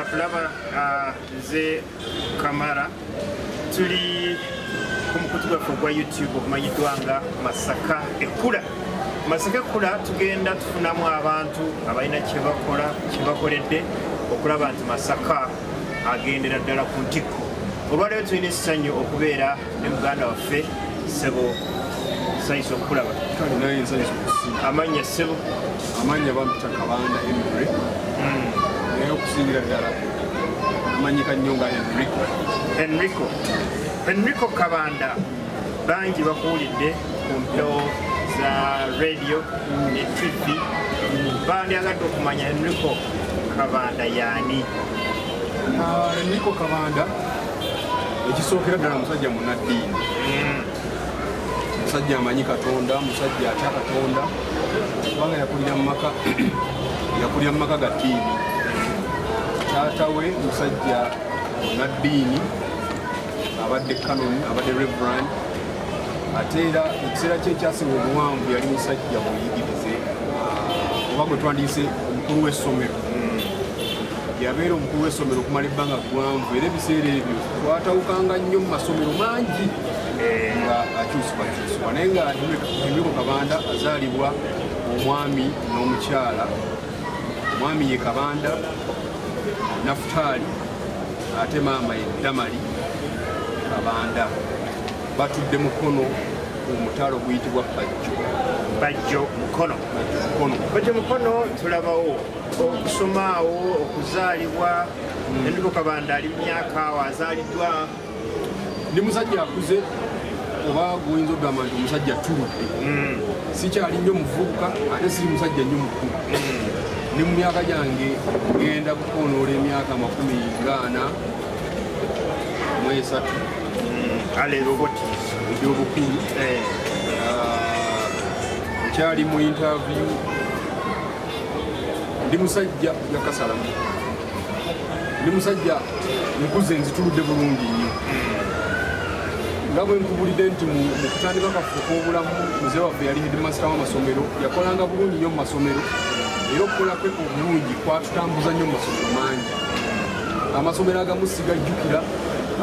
Tulaba nze Kamara tuli ku mukutu gwaffe gwa YouTube ogumanyiddwa nga Masaka Ekkula. Masaka Ekkula tugenda tufunamu abantu abalina kye bakola kye bakoledde okulaba nti Masaka agendera ddala ku ntikko. Olwaleero tulina essanyu okubeera ne muganda waffe Ssebo Nsanyusa okulaba. Amannya Ssebo? Amannya bampita Kabanda Henry. Naye okusingira ddala amanyika nnyo nga Enrico Kabanda bangi bakuwulidde ku mpewo za radio ne TV. Bandyagadde okumanya Enrico Kabanda y'ani? Enrico Kabanda ekisookera ddala musajja munnaddiini, musajja amanyi Katonda, musajja atya Katonda kubanga yakulira mu maka ga TV. Taata we musajja munnaddiini, abadde kanoni, abadde reverend, ate era ekiseera kye ekyasinga obuwanvu yali musajja muyigirize oba gwe twandiyise omukulu w'essomero. Yabeera omukulu w'essomero okumala ebbanga ggwanvu, era ebiseera ebyo twatawukanga nnyo mu masomero mangi nga akyusibwakyusibwa. Naye nga Enrico Kabanda azaalibwa omwami n'omukyala. Omwami ye Kabanda Nafutaali, ate maama ye Damali Kabanda. Batudde Mukono omutalo guyitibwa Bajjo Mukono. Bajjo Mukono tulabawo okusoma awo, okuzaalibwa. Enrico Kabanda ali myaka awo azaaliddwa? Ndi musajja akuze, oba guyinza okugamba nti omusajja tuludde. Sikyali nnyo muvubuka ate siri musajja nnyo mukulu. Ndi mu myaka gyange genda kukoonoola emyaka 43 eby'obukulu. Nkyali mu interview. Ndi musajja yakasalamu, ndi musajja nkuze nzituludde bulungi nnyo. Nga bwe nkubulidde nti mu kutandika kaffe k'obulamu muzee waffe yali headmaster w'amasomero, yakolanga bulungi nnyo mu masomero, era okukola kwe obulungi kwatutambuza nnyo mu masomero mangi. Amasomero agamu sigajjukira,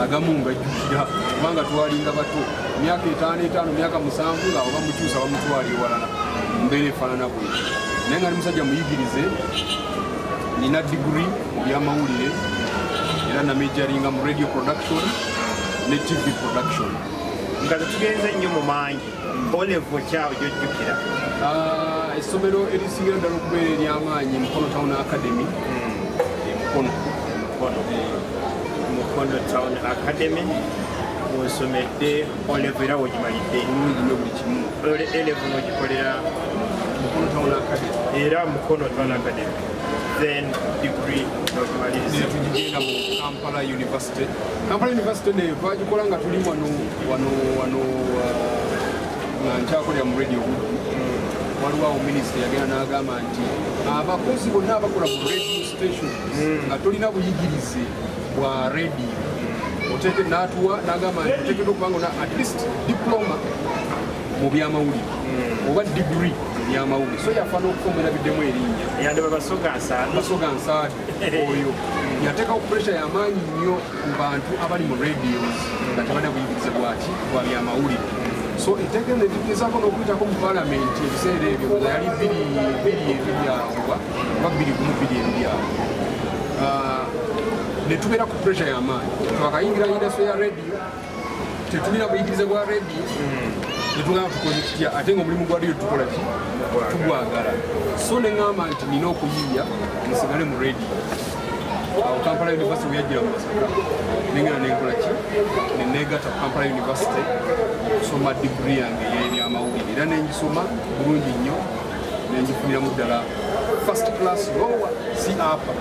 agamu ngajjukira kubanga twalinga bato, myaka 5, myaka 7 nga oba mukyusa bamutwala ewalala mu mbeera efaanana bwetyo. Naye nga ndi musajja muyigirize, nina degree mu byamawulire era namajoringa mu radio production ne TV production. Nga tetugenze nnyo mu mangi, olevo kyawe gyojjukira? Essomero erisingira ddala okubeera ery'amaanyi Mukono Town Academy. Mukono Town Academy osomedde olevo era wogimalidde bulungi nnyo buli kimu. Elevo n'ogikolera Mukono Town Academy era Mukono Town Academy, then degree n'ogimaliriza? Tugenda mu Kampala University. Kampala University neyo twagikola nga tuli wano nga nkyakolera mu radio. Waliwo awo minisita yagenda n'agamba nti abakozi bonna abakola mu radio station nga tolina buyigirize bwa radio n'atuwa n'agamba nti oteekeddwa okubanga ona at least diploma mu byamawulire oba degree mu byamawulire. So yafa n'okukomera biddemu erinnya yandeba Basoga Nsaadi. Oyo yateekawo pressure y'amaanyi nnyo ku bantu abali mu radios nga tebalina buyigirize bwaki bwa byamawulire. So etteeka ne ligezaako n'okuyitako mu paalamenti ebiseera ebyo nga yali 2 oba 2 ne tubeera ku pressure y'amaanyi. Twakayingira industry ya radio, tetulina buyigirize bwa radio, netugamba tukoze tutya, ate ng'omulimu gwa radio tukola ki? Tugwagala. So ne ŋŋamba nti nina okuyiiya nsigale mu radio. Awo Kampala University we yajjira mu Masaka, nengenda nenkola ki? Ne neegatta ku Kampala University okusoma degree yange y'ebyamawulire, era nengisoma bulungi nnyo, nengifuniramu ddala first class lower si upper.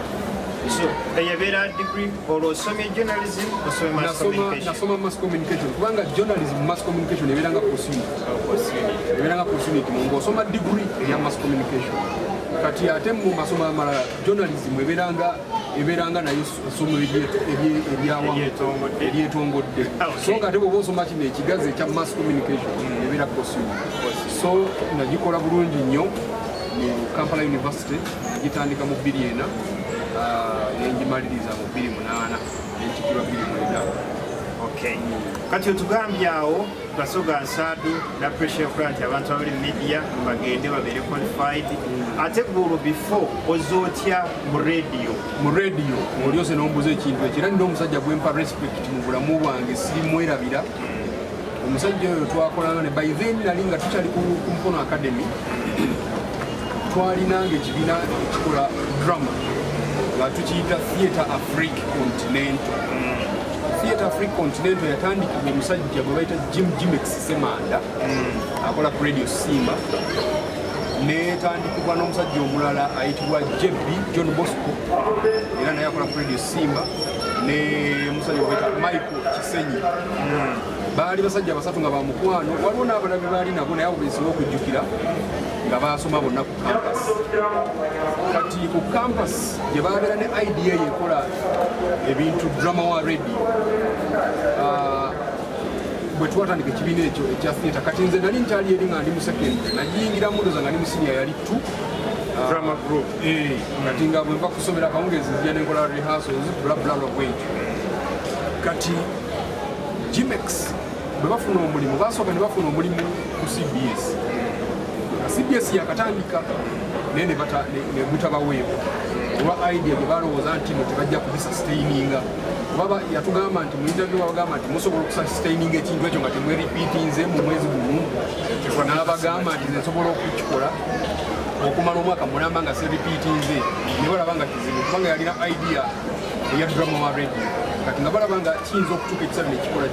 So eyabeera degree olwo osomye journalism, osomye mass communication? Nasoma mass communication kubanga journalism mass communication ebeeranga opportunity ng'osoma degree eya mass communication. Kati ate mu masomo amalala journalism ebeeranga nayo essomo eryetongodde. So nga ate bw'oba osoma kino ekigazi ekya mass communication ebeera possible. So nagikola bulungi nnyo mu Kampala University, nagitandika mu 2000 nengimaliriza mu 28 nekikirwa 29. Okay. Kati otugambye awo Gasoga Nsadu na pressure yokukola nti abantu abali media bagende babeere qualified. Ate gulu before ozotya mu radio olyoze nombuza ekintu ekira ndi omusajja gwempa respect mu bulamu bwange sirimwerabira. Omusajja oyo twakolanga ne by then nali nga tukyali ku Mukono Academy twalinanga ekibiina ekikola drama nga tukiyita Theatre Afrique Continental. Theatre Afrique Continental yatandikibwa omusajja gwe bayita Jimex Semanda akola ku Radio Simba, netandikibwa n'omusajja omulala ayitibwa JB John Bosco era naye akola ku Radio Simba, ne musajja gwe bayita Michael Kisenyi. Baali basajja basatu nga bamukwano, waliwo n'abalabi baali nabo naye abo beesinga okujjukira nga basoma bonna ku campus. Kati ku campus gye baagala ne idea yekola ebintu drama wa radio. Bwe twatandika ekibiina ekyo ekya theatre, kati nze nali nkyali eri nga ndi mu secondary, nayingira mudoza nga ndi mu senior yali 2 drama group. Kati nga bwe nva kusomera akawungezi nzija nenkola rehearsals bla bla bla bwekyo. Kati Jimex bwe bafuna omulimu basooka ne bafuna omulimu ku CBS. CBS yakatandika naye ne butabaweebwa olwa idea gye balowooza nti no tebajja kubisustaininga. Baba yatugamba nti mu interview babagamba nti musobola okusustaininga ekintu ekyo nga temweripiitinze mu mwezi gumu. N'abagamba nti nsobola okukikola okumala omwaka mulamba nga seripiitinze. Ne balaba nga kizibu kubanga yalina idea eya drama wa radio. Kati nga balaba nga kiyinza okutuuka ekiseera nekikola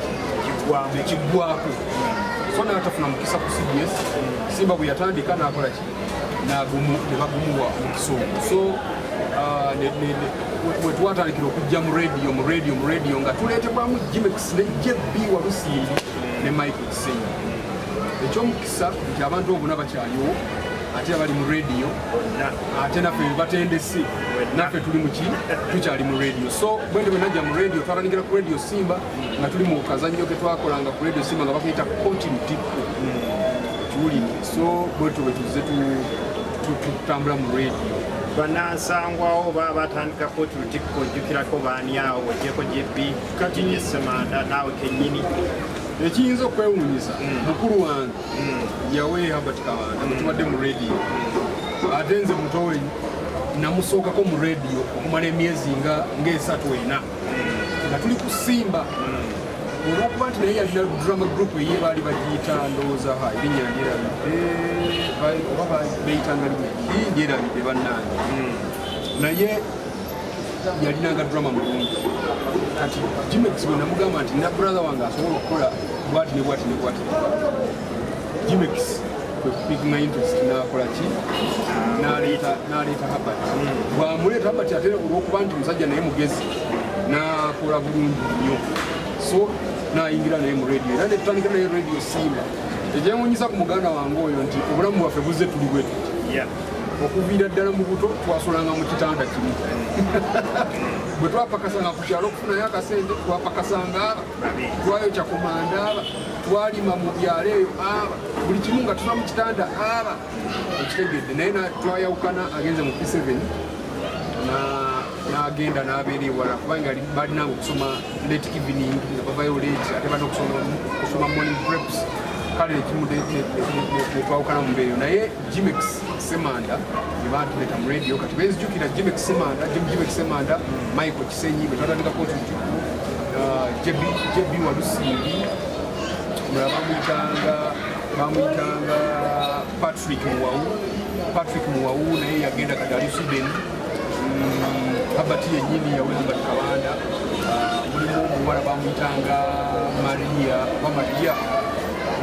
nekiggwako. So n'atafuna mukisa ku CBS. Simba bwe yatandika n'akola ki ne bagumuwa omukisa ogwo. So bwe twatandikira okujja mu radio nga tuleetebwamu Jimex ne JB Walusiiri ne Michael Kisenyi. Ekyomukisa nti abantu obuna bakyaliwo ate abali mu radio ate naffe batendese naffe tuli muki tukyali mu radio. So bwende bwe najja mu radio twatandikira ku Radio Simba nga tuli mu kazannyo ke twakolanga ku Radio Simba nga bakayita Continental kiwulire. So bwetyo bwe tuze tutambula mu radio. Banansangwawo baba batandika Continental ojjukirako baani awo ojjeko JB Jinye Semanda naawe kennyini. Ekiyinza okwewuunyisa mukulu wange yawe Herbert Kabanda bwe tubadde mu radio, ate nze mutowe namusookako mu radio okumala emyezi ng'esatu ena nga tuli ku Simba olwokuba nti naye yalina drama group eye baali bagiyita ndowooza erinnya ndyerabidde oba beyitanga ndyerabidde bannange, naye yalinanga drama mulungi. Kati Jimex bwe namugamba nti na brother wange asobola okukola bwati ne bwati ne bwati, Jimex kwe kupikinga interest n'akola ki n'aleeta Herbert. Bwamuleeta Herbert ate olwokuba nti musajja naye mugezi n'akola bulungi nnyo, so n'ayingira naye mu radio era ne tutandika naye Radio Simba. Ekyewuunyisa ku muganda wange oyo nti obulamu bwaffe buzze tuli bwe tuti. Okuviira ddala mu buto twasolanga mu kitanda kimu. Bwe twapakasanga ku kyalo okufunayo akasente twapakasanga aba, twayokya komanda aba, twalima mu byalo eyo aba, buli kimu nga tuba mu kitanda aba. Ekitegedde naye twayawukana agenze mu P7 n'agenda n'abeera ewala kubanga balinanga okusoma late evening nga bavayo late ate bana okusoma morning preps. Kale ekimu netwawukana mu mbeeyo naye Jimex Semanda ne batuleeta mu radio. Kati benzijukira Jimex Semanda, Michael Kisenyi bwe twatandika Continental, JB Walusiiri bamuyitanga Patrick Muwawu naye yagenda kati ali Sweden. Herbert yennyini yawe Herbert Kabanda, mulimu omuwala bamuyitanga Maria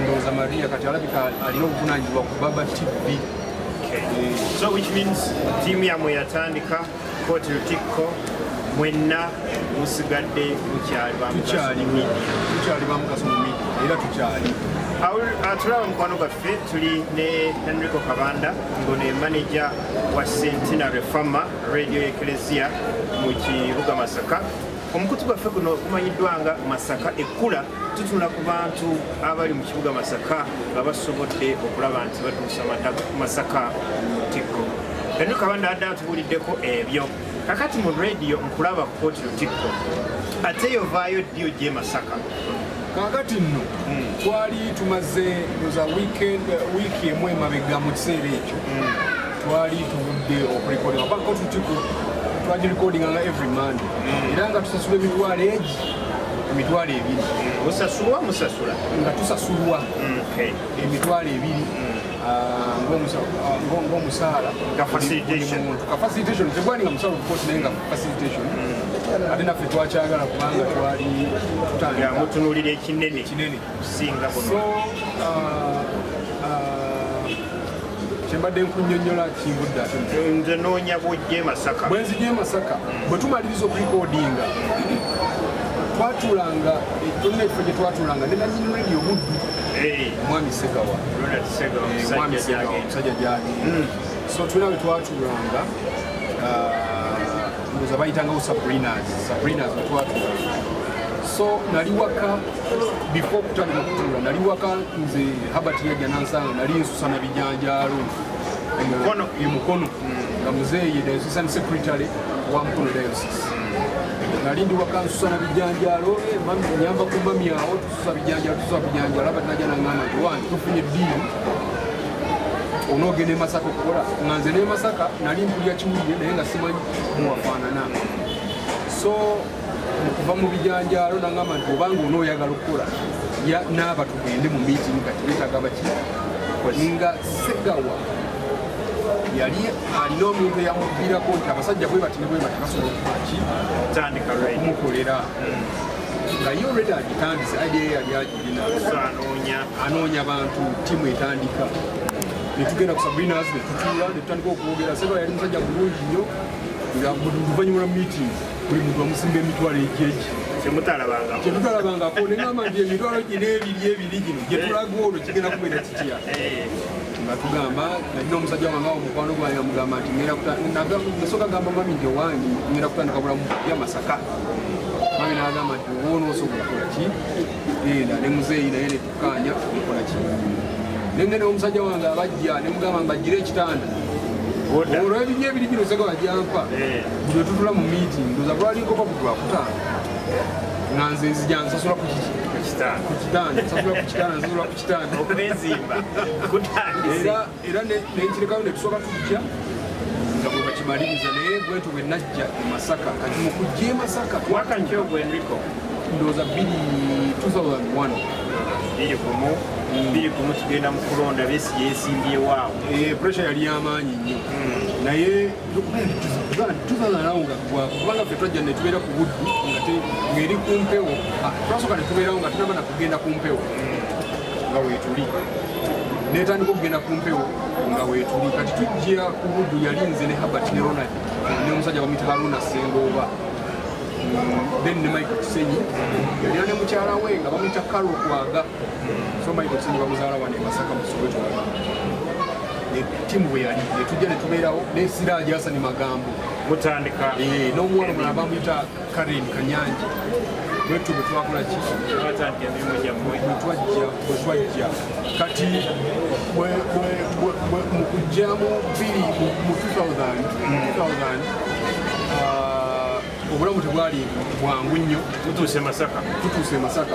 ndowooza Maria kati alabika alina obuvunaanyizibwa ku Baba TV. So which means tiimu yammwe yatandika Continental mwenna musigadde mukyali bamugaso mu media era tukyali. Tulaba mukwano gwaffe tuli ne Enrico Kabanda ng'one manager wa Centenary Farmer Radio Ecclesia mu kibuga Masaka. Omukutu gwaffe guno gumanyiddwa nga Masaka Ekkula. Tutunula ku bantu abali mu kibuga Masaka nga basobodde okulaba nti batuusa Masaka Mutiko. Enrico Kabanda adda atubuliddeko ebyo kakati mu radio nkulaba ku Port Lutikko ate yovaayo ddi ojje Masaka kakati nno twali tumaze za wiiki emu emabega mu kiseera ekyo twali tuvudde okurekodinga kuba Port Lutikko twagirekodinga nga every Monday era nga tusasula emitwalo 2 osasulwa musasula nga tusasulwa emitwalo 2 ng'omusaala ka facilitation tegwalinga musaala okukooti naye nga facilitation ate naffe twakyagala kubanga twali mutunuulira ekinene kusinga so kyembadde nkunnyonnyola kimbudde ate nze noonya bwojje Masaka bwe nzije Masaka bwe tumaliriza okurekodinga twatulanga tolina ekifo gye twatulanga ne nanyini radio Buddu omwami Segawa omusajja gyagenda so tulina bwe twatulanga ndoza bayitangawo Sabrinas bwe twatulanga so nali waka before okutandika okutuula nali waka nze Habert yajja nansanga nali nsusa na bijanjaalo Mukono nga muzeeyi diocese secretary wa Mukono diocese nali ndi waka nsusa na bijanjaalo nyamba ku mami awo tususa bijanjaalo Habert najja naŋŋamba nti wange tufunye eddiini onoogenda e Masaka okukola nga nze ne Masaka nali mpulya kiwulire naye nga simanyi muwafaanana so okuva mu bijanjaalo naŋŋamba nti obanga onooyagala okukola naaba tugende mu meeting kati beetaga baki nga Segawa yali alina omuntu eyamubirako nti abasajja bwe bati ne bwe bati basobola okubaki okumukolera nga ye olwedi agitandise idea yali agirina anoonya bantu tiimu etandika netugenda ku Sabrinas netutuula netutandika okwogera Segawa yali musajja bulungi nnyo nga luvannyuma lwa meeting buli muntu amusimba emitwalo egyegi kyetutalabangako neŋamba nti emitwalo gino ebiri gino gyetulaga olwo kigenda kubeera kitya nga tugamba nalina omusajja wange awo mukwano gwange amugamba nti nasooka gamba mami nti owange ngenda kutandika bulamu ya Masaka mami nagamba nti owoona osobola kukola ki enda ne muzeeyi naye netukkaanya okukola ki nengene omusajja wange abajja nemugamba mbajjire ekitanda olwo ebiri ebiri bino Segawa jampa buli wetutula mu meeting ndoza lwalinkopa ku Lwakutaano nga nze nzija nsasula ku kitanda nsasula ku kitanda era nenkirekayo netusooka tujja nga bwe bakimaliriza naye bwetu bwe najja e Masaka kati mu kujja e Masaka ndowooza 2001 biri kumu tugenda mu kulonda Besigye yeesimbyewo pressure yali y'amaanyi nnyo naye tuzalanawo nga kubanga ffe twajja ne tubeera ku Buddu ng'eri ku mpewo twasooka ne tubeerawo nga tunaba nakugenda ku mpewo nga weetuli netandika okugenda ku mpewo nga weetuli kati tujja ku Buddu yali nze ne Habert ne Ronald ne omusajja bamuyita Haruna Sengooba then ne Michael Kisenyi yalina ne mukyala we nga bamuyita Karo Kwaga so Michael Kisenyi bamuzaala wane e Masaka mu Soweto tiimu bwe yali netujja ne tubeerawo ne Siraaji Hassan Magambo mutandika n'omuwala omulala bamuyita Karen Kanyanja bwetu bwe twakola ki bwe twajja kati mu kujja mu 2000 obulamu tebwali bwangu nnyo tutuuse Masaka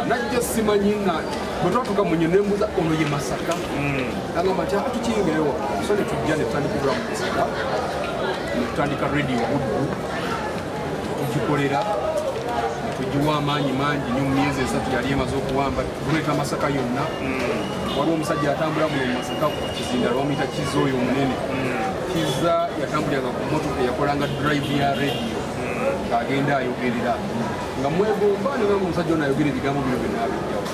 najja simanyi nga bwe twatuuka mu nnyo nembuuza ono ye Masaka agamba nti tukiyingirewo so ne tujja ne tutandika obulamu Masaka ne tutandika radio Buddu tugikolera ne tugiwa amaanyi mangi nnyo mu myezi 3 yali emaze okuwamba tuleeta Masaka yonna waliwo omusajja atambula muno mu Masaka ku kizinda lwamuyita Kiza oyo omunene Kiza yatambuliranga ku motoka yakolanga drive ya radio ng'agenda ayogerera nga mwegomba ne ngamba omusajja ono ayogera ebigambo bino byonna abijjawo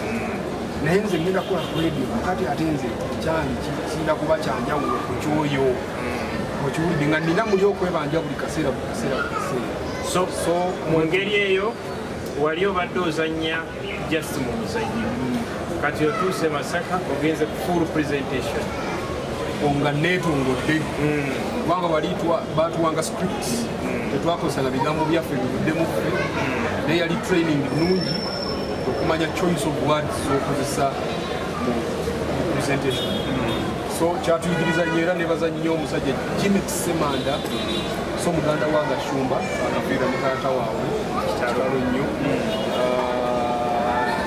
naye nze ngenda kukola ku radio kati ate nze kyange kisinda kuba kyanjawulo ku kyoyo okiwulidde nga nina muli okwebanja buli kaseera so mu ngeri eyo wali obadde ozannya just mu muzannyo kati otuuse Masaka ogenze ku full presentation nga neetongodde kubanga bali batuwanga scripts tetwakozesanga bigambo byaffe bivuddemu ffe naye yali training nungi okumanya choice of words zokozesa mu presentation so kyatuyigiriza nnyo era nebaza nnyo omusajja Jimet Semanda so muganda wa Gashumba akafiira ne taata waabwe kitalo nnyo.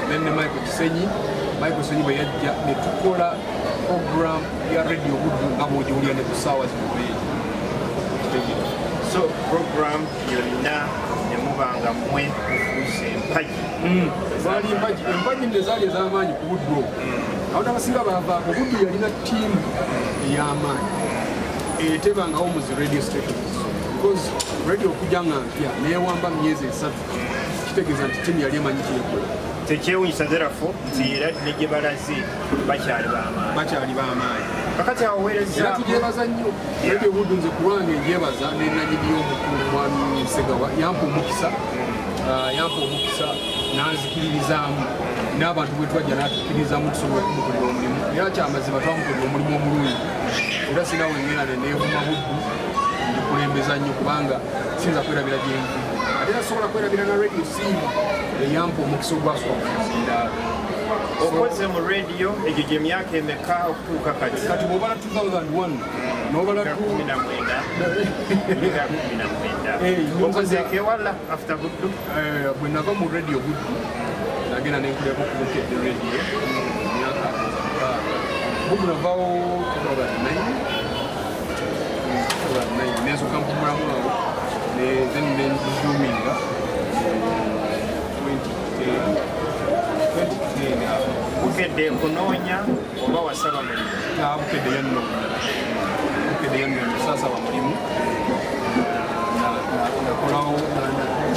Then Michael Kisenyi bwe yajja ne tukola program ya radio Buddu nga bw'ogiwulira ne ku ssaawa zino bw'eri. So program yonna ne mubanga mmwe mufuuse empagi. Zaali empagi nne zaali ez'amaanyi ku Buddu okwo. Abantu abasinga baavaako Buddu yalina ttiimu ey'amaanyi etebangawo mu zi radio stations because radio okujja nga mpya neewamba mu myezi 3 kitegeeza nti ttiimu yali emanyi kyekola. Tekyewunyisa Zerafo nti era ne gye balaze bakyali b'amaanyi. Kakati awo weereza era tujeebaza nnyo radio Buddu nze ku lwange njebaza ne nannyini y'omukulu mwami Segawa yampa omukisa n'anzikiririzaamu n'abantu bwe twajja n'atukkiririzaamu tusobola okumukolera omulimu era kyamazima twamukolera omulimu omulungi era sinawe ngera ne neevuma Buddu ndikulembeza nnyo kubanga sinza kwerabira gyenvu ate era sobola kwerabira na radio Simba eyampa omukisa ogwasooka okuzindaala. okoze mu radio egyo gye myaka emeka okutuuka kati bw'obala 2001 n'obala 19 okozeeko ewala after Buddu. Bwe nava mu radio Buddu nagenda nenkuleko ku Bukedde radio myaka Buddu navaawo 2009 nensooka mpumulamu abo then nenzuuminga 2010 Bukedde nkunoonya oba wasaba mulimu? Bukedde yanno sasaba mulimu nakolawo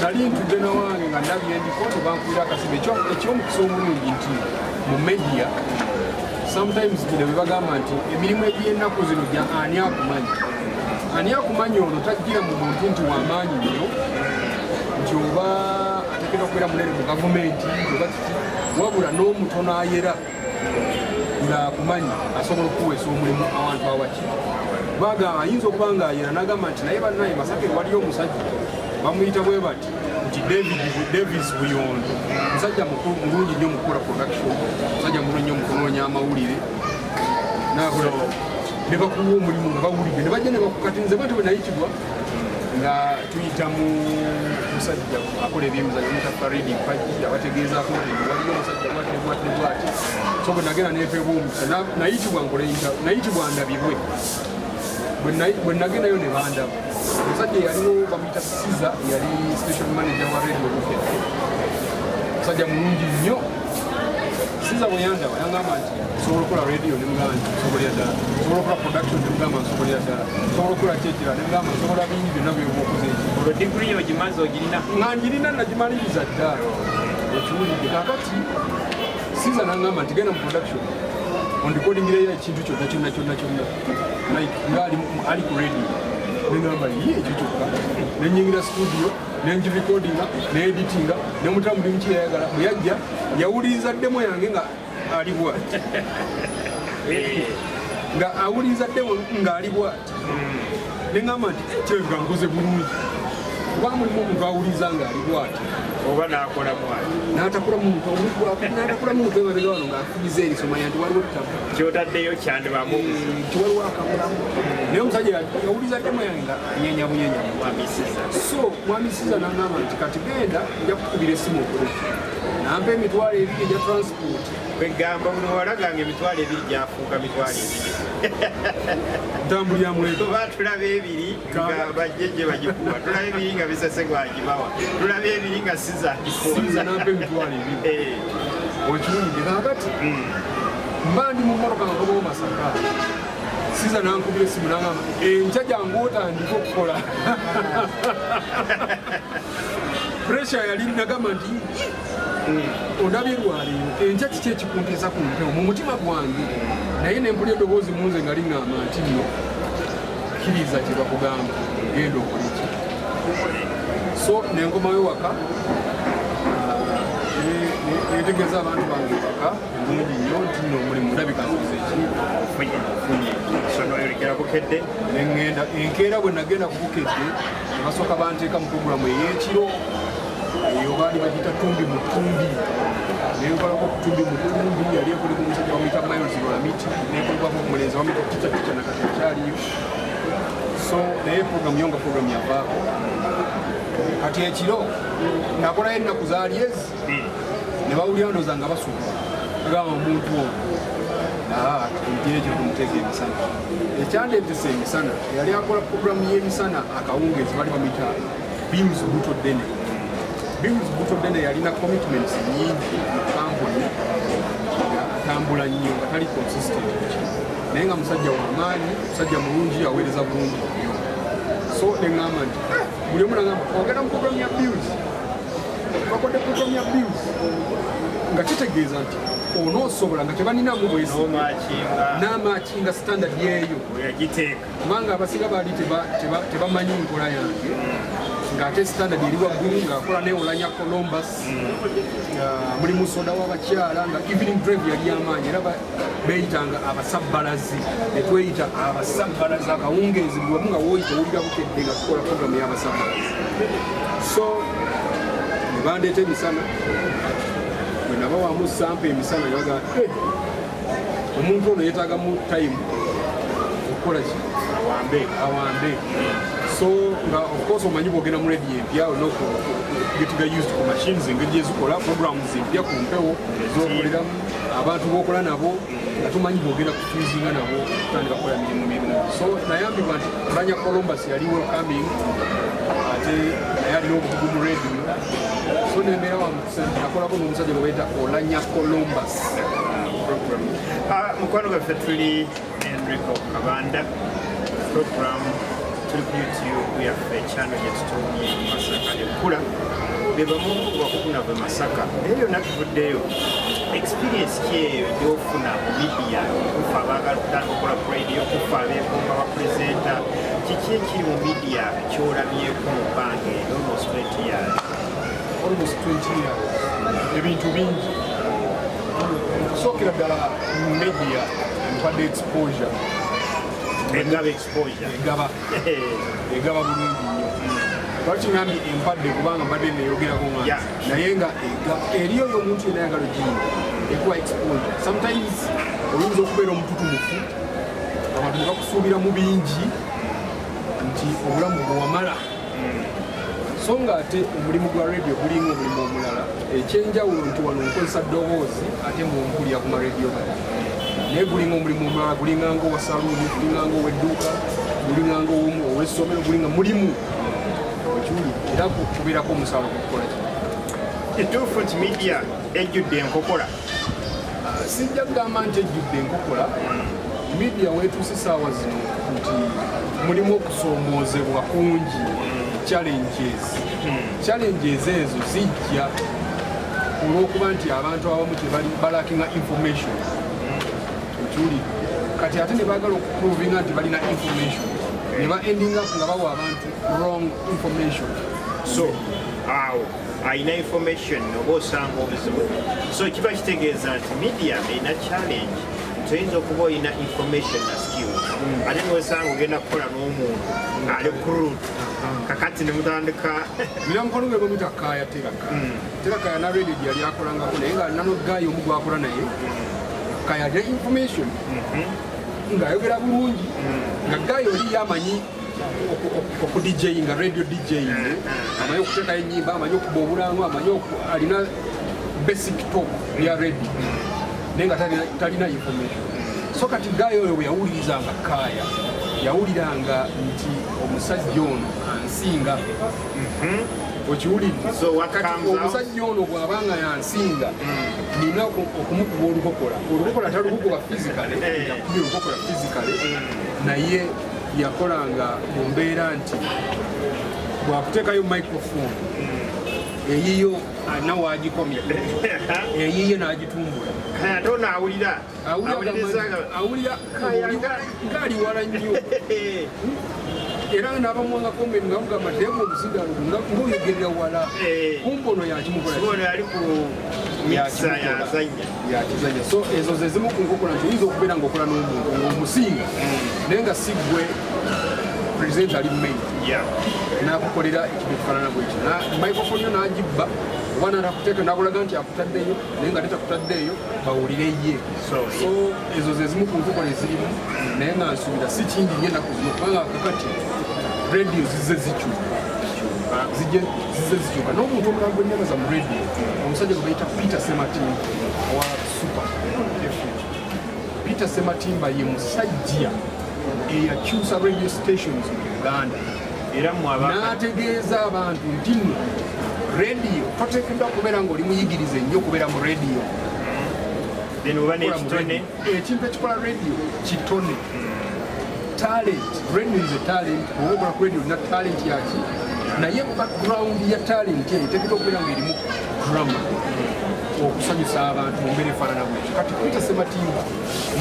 nali ntudde nawange nga ndabye ndiko tebankuira akasibe ekyomukisa omulungi nti mu media sometimes bino bebagamba nti emirimu egy'ennaku zino gya ani akumanyi ono tajjira mu muntu nti wamaanyi nnyo nti oba ateekeddwa kubeera munene mu gavumenti oba kiki wabula n'omutono ayera ng'akumanyi asobola okuweesa omulimu abantu awaki bagamba ayinza okuba ng'ayera n'agamba nti naye bannaye Masaka waliyo omusajja bamuyita bwe bati nti Davis Buyondo musajja mulungi nnyo mukola production musajja mulungi nnyo mukunoonya amawulire ne bakuwa omulimu nga bawulidde ne bajja ne bakukatinze bati bwe nayitibwa nga tuyita mu musajja akola ebyemizanyo muyita Faridi Mpagi abategeezaako waliyo omusajja bwati so bwe nagenda neepeebwa omukisa nayitibwa ndabibwe bwe nagendayo ne bandaba omusajja yaliwo bamuyita Siza yali station manager wa radio Bukedde musajja mulungi nnyo. Siza bwe yandaba yangamba nti sobola okukola radio ne mugamba nti nsobolera ddala sobola okukola production ne mugamba nsobolera ddala sobola okukola kyekira ne mugamba nsobola bingi byonna byoba okoze olwo diguli ogimaze ogirina? Nga ngirina nagimaliriza dda ekiwulidde kakati Siza nangamba nti genda mu production ondikodingireyo ekintu kyonna nga ali ku radio nengamba ye ekyo kyokka nenyingira studio nengirekodinga needitinga nemutamu limu kyeyayagala bwe yajja yawuliriza ddemo yange nga ali bwati nga awuliriza ddemo ng'ali bwati nengamba nti kirabika nkoze bulungi kuba mulimu omuntu awuliriza ng'ali bwati oba n'akola bwati n'atakola muntu emabega wano ng'afugiza erisomanya nti waliwo ttabu kyotaddeyo kyandibamu kiwaliwo akamulamu naye omusajja yawuliriza ddemo yange nga nyenya mwamisiza. So mwamisiza n'angamba nti kati genda nja kukubira essimu okoleki nampa emitwalo 2 egya transport kwegamba buno walaganga emitwalo 2 gyafuuka mitwalo 2 ntambulira muleto oba tulaba 2 nga bajjejje bagikuba tulaba 2 nga bisase gwagibawa tulaba 2 nga Siza nampa emitwalo 2 okiwulidde kakati mba ndi mu mmotoka nga kobawo Masaka Siza nankubira essimu nangamba enkya jangu otandika okukola pressure yali nagamba nti ondabye lwaleero enkya kiki ekikunteesa ku mpewo mu mutima gwange naye nempulya eddoboozi munze nga liŋŋamba nti nno kkiriza kye bakugamba genda okola eki so nenkomayo waka netegeeza abantu bange waka bulungi nnyo nti nno omulimu ndabika nkoze funye sonoyolekera Bukedde neŋŋenda enkeera bwe nagenda ku Bukedde ne basooka banteeka mu puroguramu ey'ekiro eyo baali bagita Tumbi mu Tumbi nenkolako ku Tumbi mu Tumbi yali ekoliko omusajja bamuyita Miles Lwalamiti nenkolebwako omulenzi bamuyita Ticha nakati akyaliyo so naye program yonga program yavaako kati ekiro nakolayo ennaku zaali ezi ne bawulira ndooza nga basuka agamba omuntu ono ekyo tumuteeka emisana ekyandeetesa emisana yali akola programu y'emisana akawungeezi bali bamuyita Beams Buto Dene. Beams Buto Dene yalina commitments nyingi mu kampuni atambula nnyo nga tali consistent naye nga musajja wamaanyi musajja mulungi aweereza bulungi nnyo so neŋŋamba nti buli omu nagamba ogenda mu programu ya Beams bakodde programu ya Beams nga kitegeeza nti onoosobola nga tebalinamu bwesi n'amaakinga standard yeeyo kubanga abasinga baali tebamanyi nkola yange ng'ate standard eri waggulu ng'akola neolanya Columbus mulimu soda w'abakyala nga evening drive yali y'amaanyi era beeyitanga abasabbalazi ne tweyita abasabbalazi akawungeezi buli wamu nga wooyita owulira bukedde nga tukola programu y'abasabbalazi so ne bandeeta emisana bwe naba wamu sampa emisana yaga omuntu ono yeetaagamu time okukola ki awambe so nga of course omanyi bwogenda mu radio empya olina okugetiga used ku machines engeri gyezikola programs empya ku mpewo ezokoleramu abantu bokola nabo nga tumanyi bwogenda kufuzinga nabo kutandika kukola mirimu mirimu so nayambibwa nti olanya Columbus yali welcoming ate naye alina obukugu mu radio so nembeera nakolako n'omusajja gwe bayita olanya Columbus program. Mukwano gwaffe tuli Enrico Kabanda program tuli ku YouTube yaffe channel yetutumye Masaka Ekula bebamu wakukuna bwe Masaka naye yonna tuvuddeyo experience kyeyo gyofuna mu media kufa abaagala okutandika okukola ku radio kufa abeekomba bapresenta kiki ekiri mu media kyolabyeko mu bbanga eyo almost 20 years ebintu bingi okusookera ddala mu media mpadde exposure egaba bulungi nnyo lwaki ngambye empadde kubanga mbadde neeyogerako nga naye nga eri oyo omuntu yena ayagala giyina ekuwa exposure sometimes oyinza okubeera omututumufu abantu bakusuubira mu bingi nti obulamu bwewamala so nga ate omulimu gwa radio gulinga omulimu omulala ekyenjawulo nti wano nkozesa ddoboozi ate mumpulira ku maradio gano naye gulinga omulimu omulala gulinganga owa saluuni gulinganga ow'edduuka gulinganga ow'essomero gulinga mulimu ekiwuli era kubeerako omusaala okukola kituufu nti media ejjudde enkokola sijja kugamba nti ejjudde enkokola media weetuuse saawa zino nti mulimu okusoomoozebwa kungi challenges ezo zijja olw'okuba nti abantu abamu balakinga information ekiwulire kati ate ne baagala okuprovinga nti balina information ne ba ending up nga bawa abantu wrong information so awo alina information oba osanga obuzibu so kiba kitegeeza nti media erina challenge toyinza okuba olina information na skills ate niwesanga ogenda kukola n'omuntu ali ku route kakati nemutandika bira mukono gwe bamuyita Kaaya Terakaaya na radio gyali akolangako naye nga alina n'oggaayi omu gwakola naye Kaaya alina information ng'ayogera bulungi nga ggaayi oli yamanyi oku DJ nga radio DJ amanyi okuteekayo ennyimba amanyi okuba obulango amanyi alina basic talk ya radio naye nga talina information so kati ggaayi oyo bwe yawulirizanga Kaaya yawuliranga nti omusajja ono ansinga okiwulidde kati omusajja ono bw'abanga yansinga nina okumukuba olukokola talukukuba physically yakubye olukokola physically naye yakolanga mu mbeera nti bwakuteekayo microphone eyiyo alina waagikomya eyiye n'agitumbula ate ono awulira ngaali wala nnyo era n'abamuwanga komenti nga mugamba teemu omusigalo ng'oyogerera wala kumbe ono yakizanya so ezo ze zimu ku nkokola nti oyinza okubeera ng'okola n'omuntu ng'omusinga naye nga si gwe present ali main n'akukolera ekintu ekifaanana bwekyo microphone yo n'agibba oba natakuteeka n'akulaga nti akutaddeyo naye nga tetakutaddeeyo bawulire ye so ezo ze zimu ku nkokola ezirimu naye nga nsuubira si kingi nnyo ennaku zino kubanga kakati radio zizze zikyuka n'omuntu omulala gwe nnebaza mu radio omusajja gwe bayita Peter Sematimba owa Super FM. Peter Sematimba ye musajja eyakyusa radio stations mu Uganda era n'ategeeza abantu nti nno radio toteekeddwa kubeera ng'oli muyigirize nnyo okubeera mu radio. Ekintu ekikola radio kitone. Talent, radio is a talent, oba ku radio na talent yaki naye background ya talent ye tekito okubeera ng'erimu drama okusanyusa abantu mu mbeera efaanana bwekyo. Kati Peter Sematimba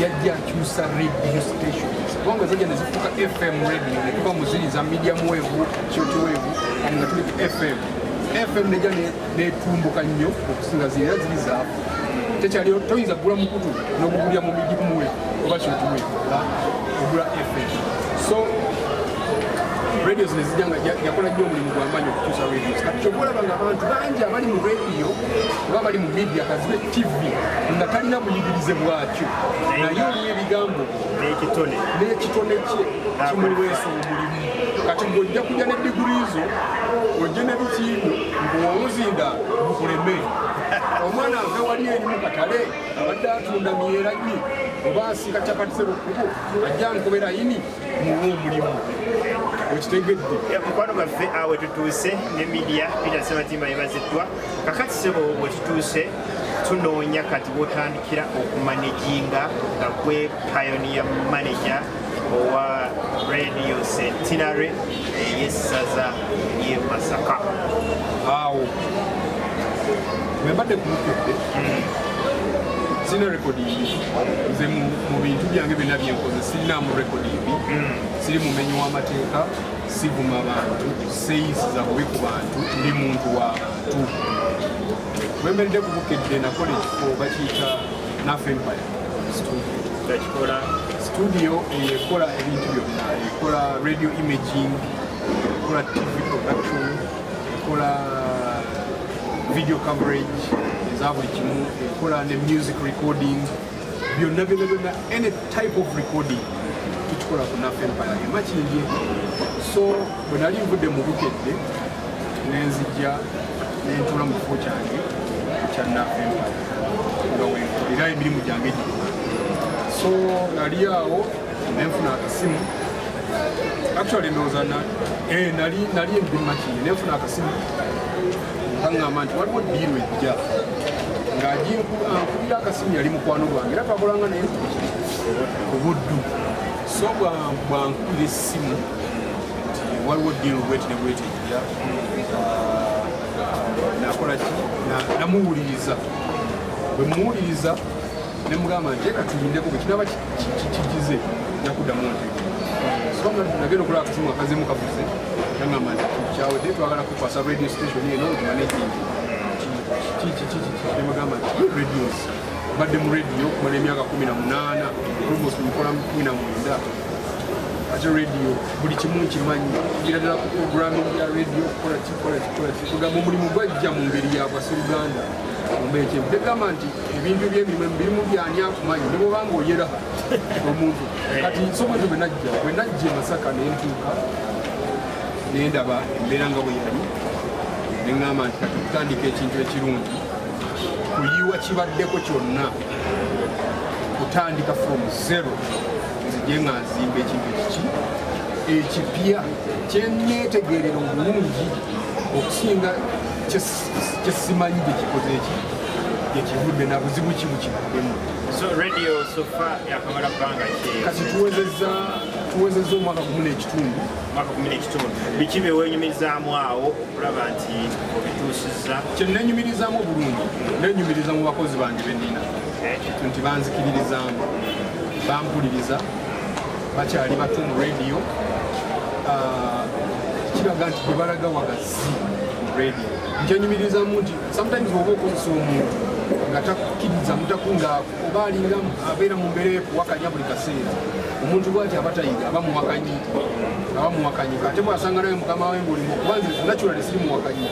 yajja akyusa radio stations kubanga zajja ne zifuuka FM radio ne tuva mu ziri za medium wave, short wave nga tuli ku FM nejja netumbuka nnyo okusinga ziri era ziri zaafu tekyali toyinza kugula mukutu n'okugulya mu medium wave oba short wave ogula FM. So radio zino zijja nga yakola nnyo omulimu gw'amaanyi okukyusa radio. Kati kyobulaba nga abantu bangi abali mu radio oba bali mu media kazibe TV nga talina buyigirize bwakyo naye olimu ebigambo n'ekitone kye kimuweesa omulimu. Kati ng'ojja kujja ne diguri zo ojje ne bikiimu ng'omuzinda bukuleme omwana ave wali eri mu katale abadde atunda myeragi oba asiika capatise lukubu ajja nkobera yini muwe omulimu okitegedde. Mukwano gwaffe awe tutuuse ne media Peter Sematimba yebaziddwa. Kakati sebo bwe tutuuse tunoonya kati bw'otandikira okumaneginga nga gwe pioneer manager owa Radio Centenary ey'essaza y'e Masaka. Awo bwe mbadde kumukedde sina rekodi nze mu bintu byange byonna byenkoze sirinaamu rekodi mbi siri mumenyi w'amateeka sivuma bantu seyisiza bubi ku bantu ndi muntu w'abantu. Bwe mberedde kubukedde nakola ekifo bakiyita Naf Empire studio ekola ebintu byonna ekola radio imaging ekola TV production ekola video coverage eza buli kimu ekola ne music recording byonna any type of recording tukikola ku Naf Empire emakindye. So bwe nali nvudde mu bukedde nenzijja nentuula mu kifo kyange kya Naf Empire nga wenkolera emirimu gyange gino. So nali awo nenfuna akasimu actually ndowooza nali embimakiri nenfuna akasimu kaŋŋamba nti waliwo diiru ejja ng'ankubira akasimu yali mukwano gwange era twakolanga naye ku buddu. So bwankubira essimu nti waliwo diiru bweti ne bweti ejja nakola ki namuwuliriza. Bwe muwuliriza ne mugamba nti eka tuyindeko bwe kinaba kigize nakuddamu ntego. So nagenda okulaba akasimu akazemu kavuze naŋŋamba nti kyawedde twagala kukwasa radio station eno ogimanaging nemugamba nti radios badde mu radio kumala emyaka 18 almost mukola 19 ate radio buli kimu nkimanyi kugira ddala ku programming ya radio kukola kugamba omulimu gwajja mu ngeri yabwaseruganda ombeekyebu tegamba nti ebintu byemirimu byani akumanyi ne bwobanga oyera omuntu kati nsomwezo bwe najja e Masaka nentuuka nendaba embeera nga bwe yali neŋŋamba nti kati kutandika ekintu ekirungi kuyiwa kibaddeko kyonna kutandika from zero nzije nga nzimba ekintu kiki ekipya kyeneetegeerera obulungi okusinga kyesimanyi gyekikoze eki gyekivudde na buzibu kimu kivuddemu. So radio so far yakamala bbanga ki? Kati tuwezezza omwaka 10 biki bye wenyumirizaamu awo okulaba nti obituusizza? Kye nenyumirizaamu obulungi nenyumiriza mu bakozi bange bennina nti banzikiririzaamu bampuliriza bakyali bato mu radio kiraga nti tebalaga wagazi mu radio. Nkyenyumirizaamu nti sometimes oba okozesa omuntu nga takkiriza mutakunga oba alinga abeera mu mbeera ekuwakanya buli kaseera omuntu bwati aba tayiga aba muwakanyi ate bwasanga nawe mukama we ngaolimu okuba nze naturally siri muwakanyi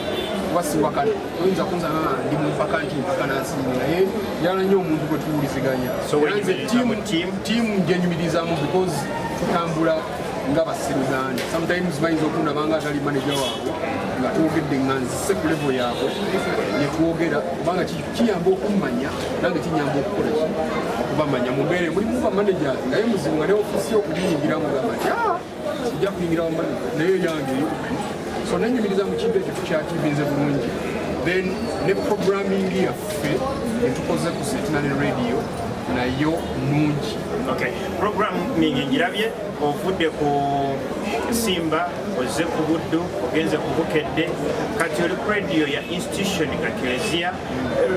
oba siwakana oyinza kunzana ndi mumpaka nti mpaka nansiini naye yala nnyo omuntu gwe tuwuliziganya. Nze tiimu njenyumirizaamu because tutambula nga basseruganda sometimes bayinza okundaba nga atali manager waabwe nga twogedde nga nzise ku level yaabwe netwogera kubanga kiyamba okummanya nange kinyamba okukola ki okubamanya mu mbeera mulimu ba managers naye muzibu nga ne ofisi okugiyingiramu gamba nti sijja kuyingira naye yange so nenyumiriza mu kintu ekyo tukyakivinze bulungi then ne programming yaffe etukoze ku Centenary Radio nayo nungi. Okay, programming ngirabye ovudde ku Simba oze ku Buddu ogenze ku Bukedde kati oli ku radio ya institution nga Kelezia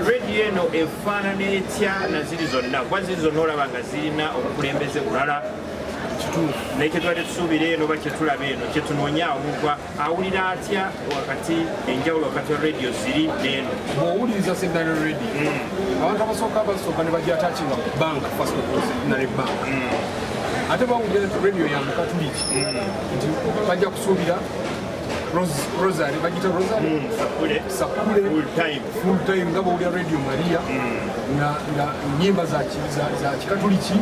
radio eno efaanana etya na ziri zonna kuba ziri zonna olaba nga zirina obukulembeze bulala naye kyetubadde tusuubira eno oba kyetulaba eno kyetunoonya awugwa awulira atya wakati enjawulo wakati wa radio ziri n'eno bw'owuliriza Centenary Radio abantu abasooka ne bajja atakinga ku banka first of all Centenary Bank ate bawulira nti radio ya mukatuliki nti bajja kusuubira Rosary bagita Rosary Sakule full time nga bawulira Radio Maria nga nyimba za kikatuliki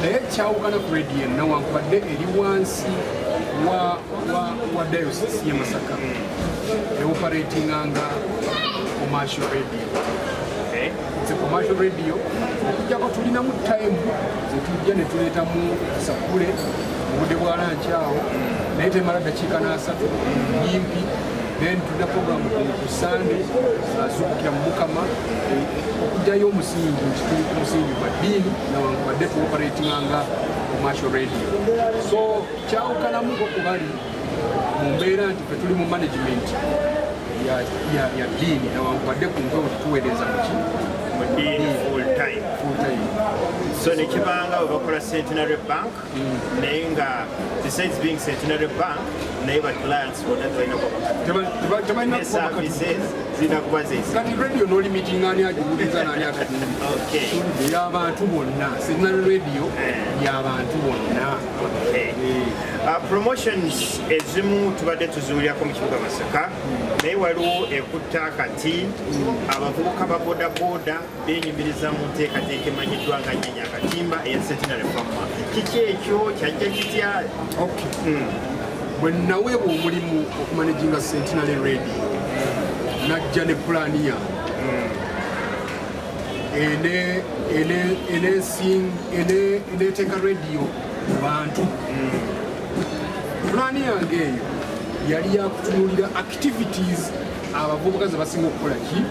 naye kyawukana ku radio newankubadde eri wansi wa diocese y'e Masaka eoperatinganga commercial radio. It's a commercial radio okujjako tulinamu time zetujja ne tuleetamu Sakule mu budde bwa lanci awo naye temala dakiika n'asatu nyimpi then tulina programu ku Sunday zuukukira mu Mukama okujjayo omusingi nti tuli ku musingi gwa ddiini newankubadde tuoperatinganga commercial radio so kyawukanamu okubali mu mbeera nti fe tuli mu management ya ddiini newankubadde ku mpewo tutuweereza muki full time. So nekibanga we bakola Centenary Bank naye nga besides being Centenary Bank naye ba clients bonna tebalina services zina kuba zesi kati radio no limiting ani agiwuliza nani akatini y'abantu bonna Centenary Radio y'abantu bonna. Promotions ezimu tubadde tuzuulirako mu kibuga Masaka naye waliwo ekutta kati abavubuka ba bodaboda benyumiriza mu nteekateeka emanyiddwa nga Nyenya Akatimba eya Centenary Farmer. Kiki ekyo kyajja kitya? Bwe naweebwa omulimu okumanaginga Centenary Radio najja ne pulaani yange eneeteeka radio mu bantu. Pulaani yange eyo yali yakutunuulira activities abavubuka ze basinga okukola ki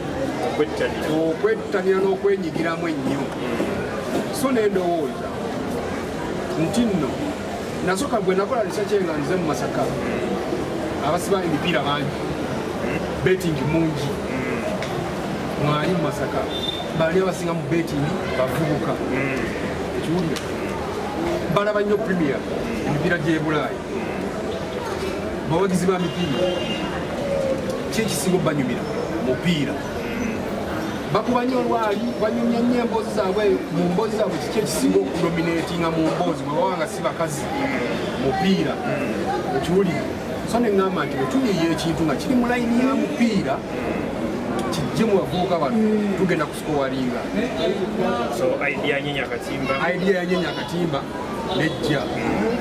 okwettanira n'okwenyigiramu ennyo so nendowooza nti nno nasooka bwe nakola research nga nze mu Masaka abasiba emipiira bangi betting mungi mwali mu Masaka baani abasinga mu betting bavubuka ekiwulire balaba nnyo premier emipiira gy'ebulaayi bawagizi ba mipiira kyekisinga obanyumira mupiira bakuba nnyo olwali banyumya nnyo emboozi zaabwe mu mboozi zaabwe kiki ekisinga okudominatinga mu mboozi bwe bawanga si bakazi mupiira ekiwulire so ne ŋŋamba nti bwe tuyiiya ekintu nga kiri mu layini ya mupiira kijje mu bavubuka bano tugenda kusikowalinga so idea ya Nyenya Akatimba nejja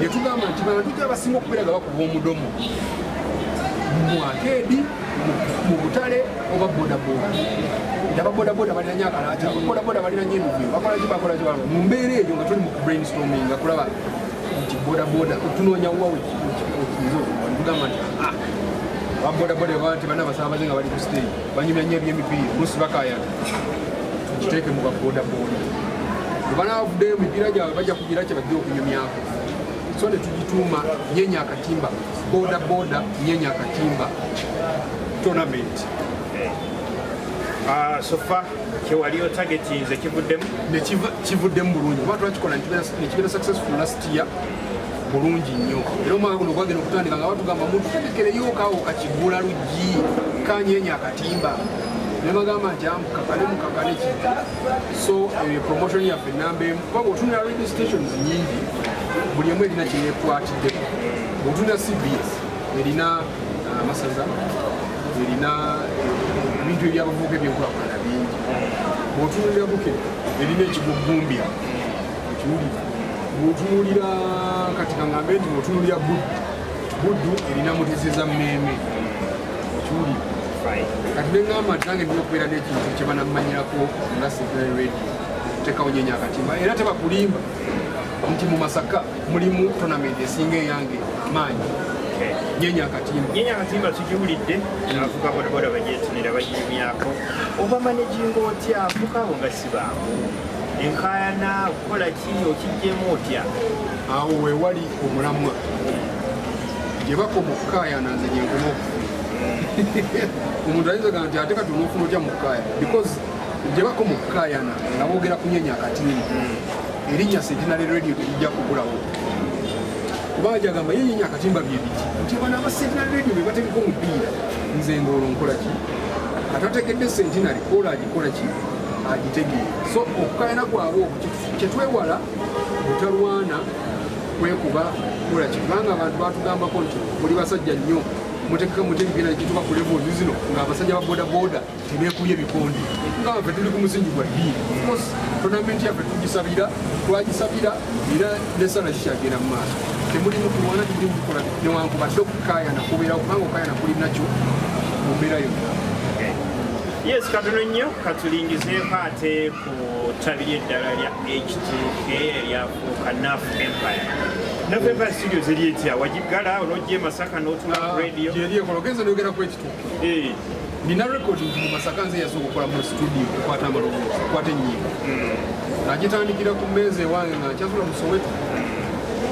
yetugamba nti bantu gyabasinga okubeera nga bakuba omudomo mu akeedi mu butale oba bodaboda ababodaboda balina nyo akalaata bodaboda balina nyo enuvyo bakola ki mu mbeera eyo nga tuli mu brainstorming nga kulaba nti bodaboda otunoonya wawe tugamba nti ababodaboda baba nti bana abasaabaze nga bali ku stage banyumya nnyo ebyemipiira lusi bakayaga tugiteeke mu babodaboda banavuddeyo emipiira gyabwe bajja kugira kye bajja okunyumyako so ne tugituuma Nyenya Akatimba bodaboda Nyenya Akatimba tournament. Sofa kyewaliyo targetinze kivuddemu bulungi oba twakikola nekibeera successful last year bulungi nnyo era omwaka guno gwagenda okutandika nga batugamba mututegekereyo kaawo kakigula luggi ka Nyenya Akatimba nemagamba nti mukakane ki so promotion yaffe enamba emu kuba bw'otunira radio stations nyingi buli emu erina kyeyekwatiddeko bw'otunira CBS erina amasaza erina ebintu ebyabavubuka ebyenkulaakulana bingi bw'otunulira buke erina ekigogumbira ekiwulire bw'otunuulira kati kaŋŋambe nti bw'otunuulira buddu erina mutezeza mmeeme okiwulira kati neŋŋamba nti nange ndina okubeera n'ekintu kye banammanyirako nga Centenary Radio okuteekawo Nyenya Akatimba era tebakulimba nti mu Masaka mulimu tonament esinga eyange amaanyi Nyenya Akatimba tugiwulidde avuga bodaboda bagyetunira bagirimyako oba maneginga otya avuga abo nga sibaamu enkaayana okukola ki okijjemu otya awo weewali omulamwa gye bakoma okukaayana nze gyenkoma omuntu ayinzaga nti ate kati onoofuna otya mu kukaayana because gye bakoma okukaayana nga boogera ku Nyenya Akatimba erinnya Centenary Radio terijja kugulawo kuba gyagamba ye Nyenya Akatimba bye biti nti bano aba Centenary Radio be bategeka omupiira nze ng'olwo nkola ki atategedde Centenary kola agikola ki agitegeera so okukaayana gwabwe okwo kyetwewala butalwana kwekuba kola ki kubanga abantu batugambako nti muli basajja nnyo mutegeka mutegekera kituba ku level zino ng'abasajja ba bodaboda tebeekubye ebikondi nga ffe tuli ku musingi gwa ddiini course tonament yaffe twagisabira era nesala kikyagenda mu maaso temulimu kulwana temulimu kukola newankubadde okukaayana kubeera kubanga okukaayana kuli nakyo mu mbeera yonna. Yes, katono nnyo katulingizeeko ate ku ttabi ly'eddala lya H2K eryafuuka NAF Empire. NAF Empire Studios eri etya wagiggala onojja Masaka n'otula ku radio gyeri ekola ogenza n'ogera ku H2K nina rekodi nti mu Masaka nze yasooka okukola mu studio okukwata amaloboozi okukwata ennyimba nagitandikira ku mmeeza ewange nga nkyasula mu Soweto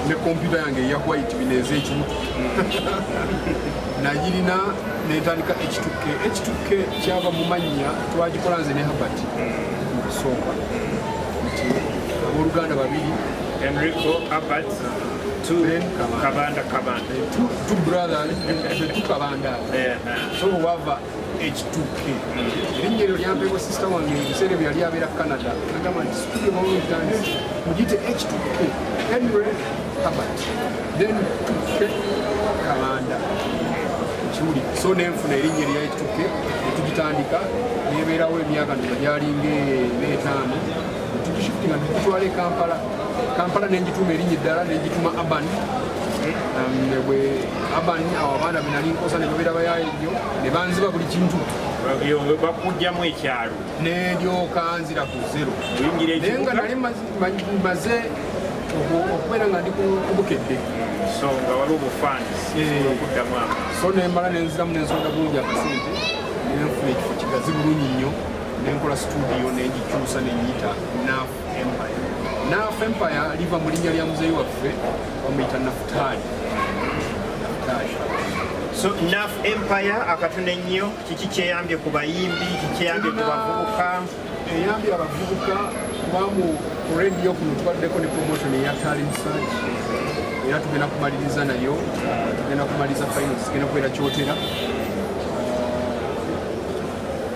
ne kompyuta yange eya white bineeza ekibuto nagirina netandika H2K kyava mu mannya twagikola nze ne Herbert mu kusooka nti abooluganda babiri Enrico Herbert Kabanda two brothers two Kabanda so wava H2K erinnya eryo lyampeebwa sisita wange ebiseera bye yali abeera Canada agamba nti studio bawuluganda mugite H2K Henry Herbert then 2K Kabanda kiwuli so nenfuna erinnya erya H2K netugitandika nebeerawo emyaka ndoza gyalinga n'etaano tugishifutinga netutwala e Kampala nenjituma erinnya eddala nenjituma Urban bwe Urban awo abaana benali nkosa ne babeera bayayo nnyo ne banziba buli kintu bakugjamu ekyalo neryoka nzira ku zero naye nga nali maze okubeera nga ndi kubukedde so nga wali obufandokuddamu so nembala nenziramu nensonda bulungi akasente nenfuna ekifo kigazi bulungi nnyo nenkola studio nengikyusa nenyita NAF Empire. NAF Empire liva mu linnya lya muzeeyi waffe bamuyita Nafutaali. So NAF Empire akatone nnyo kiki kyeyambye ku bayimbi kiki kyeyambye ku bavubuka eyambye abavubuka kubamu ku radio kuno tubaddeko ne promotion eya talent search era tugenda kumaliriza nayo tugenda kumaliriza finals zigenda kubeera kyotera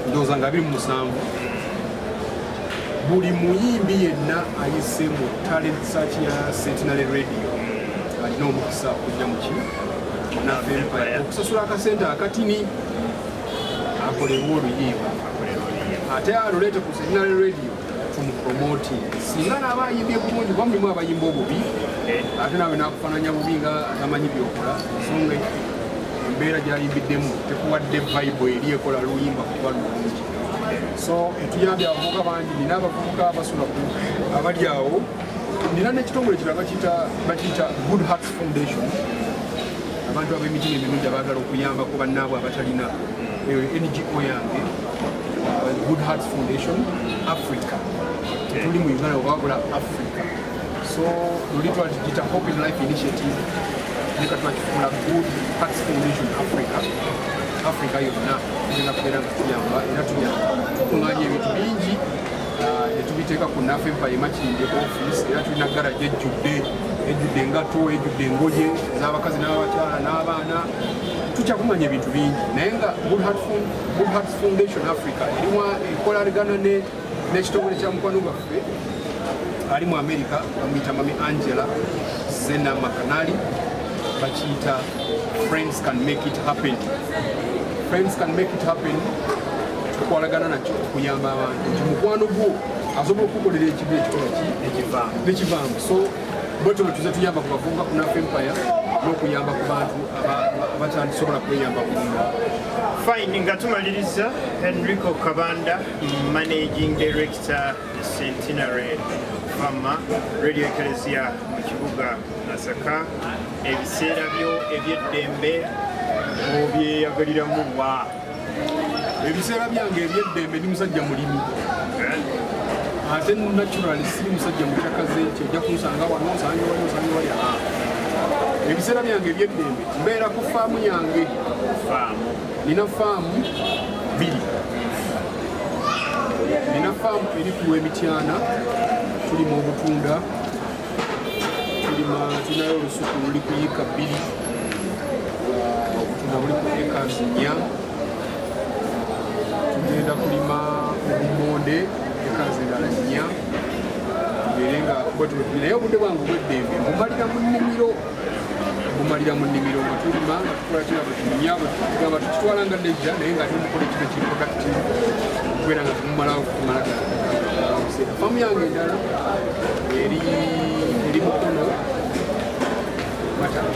ndowooza nga 27 buli muyimbi yenna ayise mu talent search ya Centenary Radio alina omukisa okujja mu kino NAF Empire okusasula akasente akatini akolerwa oluyimba ate aluleete ku Centenary Radio tumupromoting singa naaba ayimbye bulungi kuba mulimu abayimba obubi ate naawe nakufaananya bubi nga atamanyi byokola ensonga embeera gyayimbiddemu tekuwadde vibe eri ekola luyimba kuba lulungi so etuyambye abavubuka bangi nina abavubuka abasula abali awo nina n'ekitongole kirala bakiyita Good Hearts Foundation abantu ab'emitima emirungi abaagala okuyambako bannaabwe abatalina NGO yange Good Hearts Foundation Africa tuli mu Uganda wabula Africa so luli twagiyita Hope in Life Initiative nika twakifuna Good Hearts Foundation Africa yonna tugenda kubeera nga tuyamba era tukuŋŋaanya ebintu bingi ne tubiteeka ku NAF Empire Makindye office era tulina garage ejjudde engatto ejjudde engoye z'abakazi n'abakyala n'abaana tukyakuŋŋaanya ebintu bingi naye nga Good Hearts Foundation Africa ekolagana n'ekitongole kya mukwano gwaffe ali mu America bamuyita Mami Angela Zena Makanali bakiyita Friends Can Make It Happen. Friends Can Make It Happen tukwalagana nakyo okuyamba abantu nti mukwano gwo asobola okukolera ekibi ekikola nekivaamu so bwetyo bwe tuze tuyamba ku bavubuka ku Nafu Empire n'okuyamba ku bantu abatandisobola kweyamba ku Fine, nga tumaliriza Enrico Kabanda, Managing Director Centenary Farmer Radio Ecclesia mu kibuga Masaka. Ebiseera byo eby'eddembe obyeyagaliramu wa? Ebiseera byange eby'eddembe ndi musajja mulimi ate natural siri musajja mukyakaze nti ojja kunsanga wano osange wali ebiseera byange eby'eddembe mbeera ku faamu yange. Nina faamu 2. Nina faamu eri ku Lwemityana, tulima obutunda, tulinayo olusuku luli ku yiika 2, obutunda buli ku acres 4. Tugenda kulima obumonde acres endala 4, tubeere nga naye obudde bwange obw'eddembe bumalira mu nnimiro nga tulima nga tukola kirabo tunyaba tugamba tukitwala nga nejja naye nga tumukola ekintu kiri productive okubeera nga tumumalawo kumala faamu yange endala eri Mukono Matala.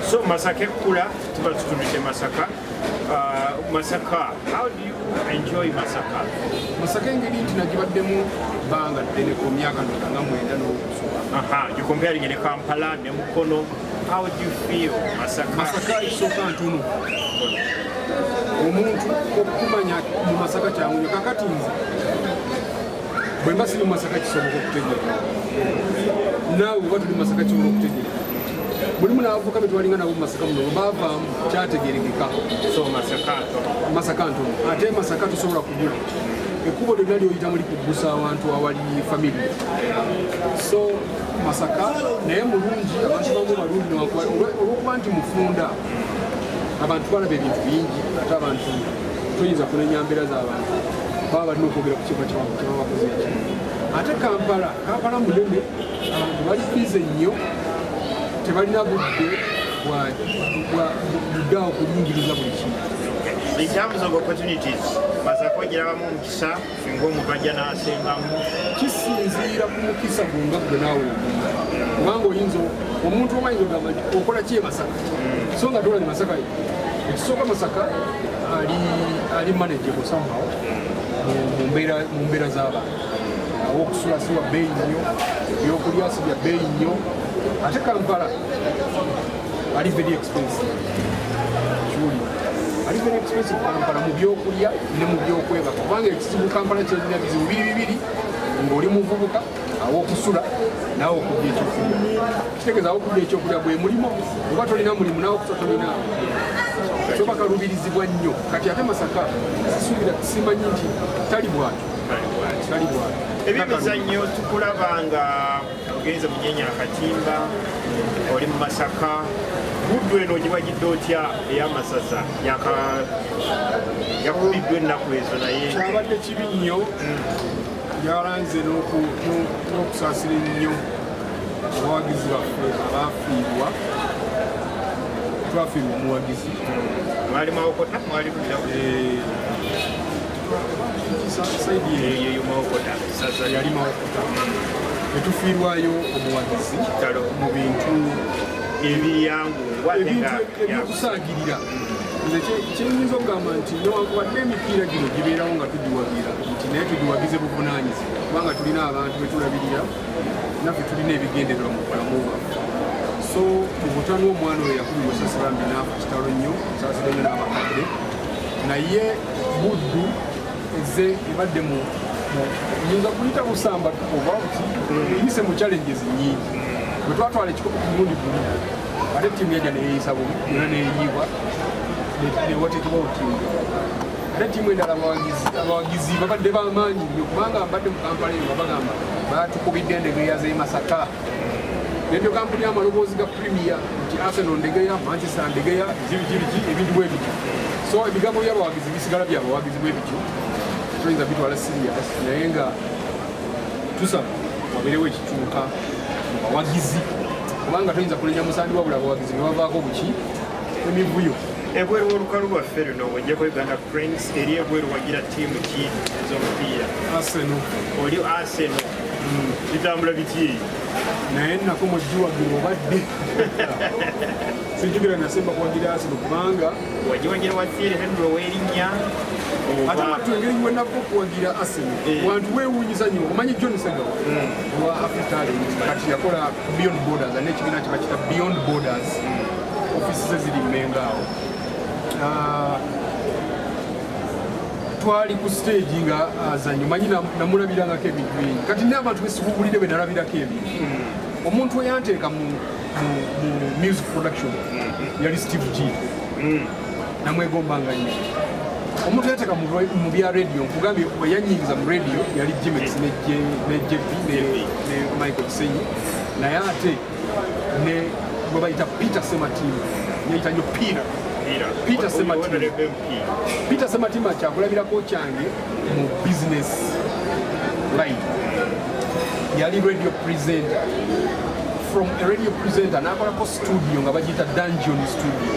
So Masaka ekkula tuba tutundidde Masaka. Masaka, how do you enjoy Masaka? Masaka engeri nti nagibaddemu bbanga ddene ku myaka nga 9 n'okusoba. You comparing ne Kampala ne Mukono. How do you feel Masaka? Masaka isooka ntono. Omuntu okumanya mu Masaka kyangu kakati nze bwe mba siri mu Masaka kisoboka okutegeera. Naawe oba tuli mu Masaka kisoboka okutegeera. Mulimu n'abavubuka be twalinga nabo mu Masaka muno baavaamu kyategeerekeka. So Masaka ntono. Ate Masaka tosobola kugula. Ekkubo lyonna ly'oyitamu likuggusa awantu awali family. So Masaka naye mulungi, abantu bamu balungi olw'okuba nti mufunda abantu balaba ebintu bingi ate abantu toyinza kunenya mbeera z'abantu baba balina okwogera ku kiba kyebabakoze eki. Ate Kampala munene abantu bali bize nnyo tebalina budde buddawo kuyingiriza buli kintu. In terms of opportunities, Masaka ogirabamu omukisa singa omuntu ajja n'asengamu? Kisinziira ku mukisa gwonna gwe naawe kubanga oyinza omuntu omayinza ogamba nti okola ki Masaka so nga tola ni Masaka ekisooka Masaka ali manageable somehow mu mbeera z'abantu awokusula si wa bbeeyi nnyo ebyokulya si bya bbeeyi nnyo ate Kampala ali very expensive ali very expensive Kampala mu byokulya ne mu byokwebaka kubanga ekizibu Kampala kyalina bizibu bibiri ng'oli muvubuka awokusula naawe okudya ekyokulya kitegeeza awokudya ekyokulya bwe mulimo oba tolina mulimu naawe okusa tolina so bakalubirizibwa nnyo kati ate Masaka sisuubira simanyi nti tali bwatyo. Ebyemizannyo tukulaba nga ogenze mu Nyenya Akatimba oli mu Masaka buddu eno ogibagidde otya ey'amasaza yakubiddwa ennaku ezo naye kyabadde kibi nnyo yalanze n'okusaasira ennyo abawagizi baffe abaafiirwa twafiirwa omuwagizi mwali Mawokota mwali saidi eyo Mawokota saza yali Mawokota netufiirwayo omuwagizi mu bintu ebyokusaagirira nze kyenyinza okugamba nti newankubadde emipiira gino gibeerawo nga tugiwagira nti naye tugiwagize buvunaanyizibwa kubanga tulina abantu betulabirira naffe tulina ebigendererwa mu bulamu bwaffe so mu butano omwana oyo yakubibwa Sasirambi naafa kitalo nnyo saasira nnyo n'abakadde naye buddu eze ebadde mu nyinza kuyita busamba oba eyise mu challenges nnyingi bwe twatwala ekikopo ku mulundi guli ate ttiimu yajja neyeeyisa bubi yona neeyiibwa newateekebwa otiimu ate ttiimu endala abawagizi babadde b'amaanyi nnyo kubanga mbadde mu Kampala eyo nga bagamba batukubidde endegeya z'e Masaka radio kampuni y'amaloboozi ga Premier nti Arsenal ndegeya Manchester ndegeya biki ebintu bwe bityo so ebigambo by'abawagizi bisigala byabawagizi bwe bityo tuyinza bitwala serious naye nga tusaba wabeerewo ekituuka mu bawagizi kubanga tuyinza kulenya musandi wabula abawagizi ne bavaako buki emivuyo ebweru w'olukalu lwaffe luno ojjako Uganda Cranes eri ebweru wagira ttiimu ki ez'omupiira Arsenal oli Arsenal bitambula biti naye nako mujjiwagira obadde sinjukira nasemba kuwagira Arsenal kubanga wagiwagira watiire Henry ow'erinnya ate watu engeri wenava okuwagira Arsenal wantu weewuunyiza nnyo omanyi John Segawa wa Afritalent kati yakola Beyond Borders n'ekibiina kye bakita Beyond Borders ofisi ze ziri Mmengo awo twali ku stage nga azanyo manyi namulabirangako ebintu bingi kati n'abantu besikuwulire bwe nalabirako ebintu omuntu eyanteeka mu music production yali Steve G namwegombanga nnyo omuntu yateeka mu bya radio nkugambye bwe yanyingiza mu radio yali Jimex ne JB ne Michael Kisenyi naye ate ne bwe bayita Peter Sematimba yayita nnyo Peter Sematimba kyakulabirako kyange mu business line yali radio presenter from a radio presenter n'akolako studio nga bagiyita Dungeon studio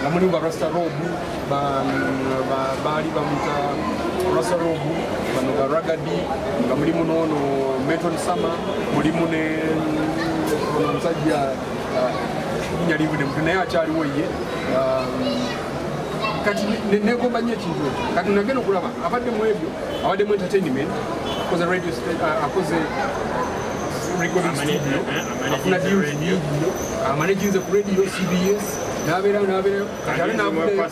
nga mulimu ba Rasta Rob baali bamuta Rasta Rob bano ba Ragadi nga mulimu noono Meton Sama mulimu ne omusajja nyalivu ne mtu naye akyaliwo ye kati negomba nnyo ekintu ekyo kati nagenda okulaba abaddemu ebyo abaddemu entertainment akoze recording studio afuna deals nyingi nnyo amaneginze ku radio CBS n'abeerayo kati ale navuddeyo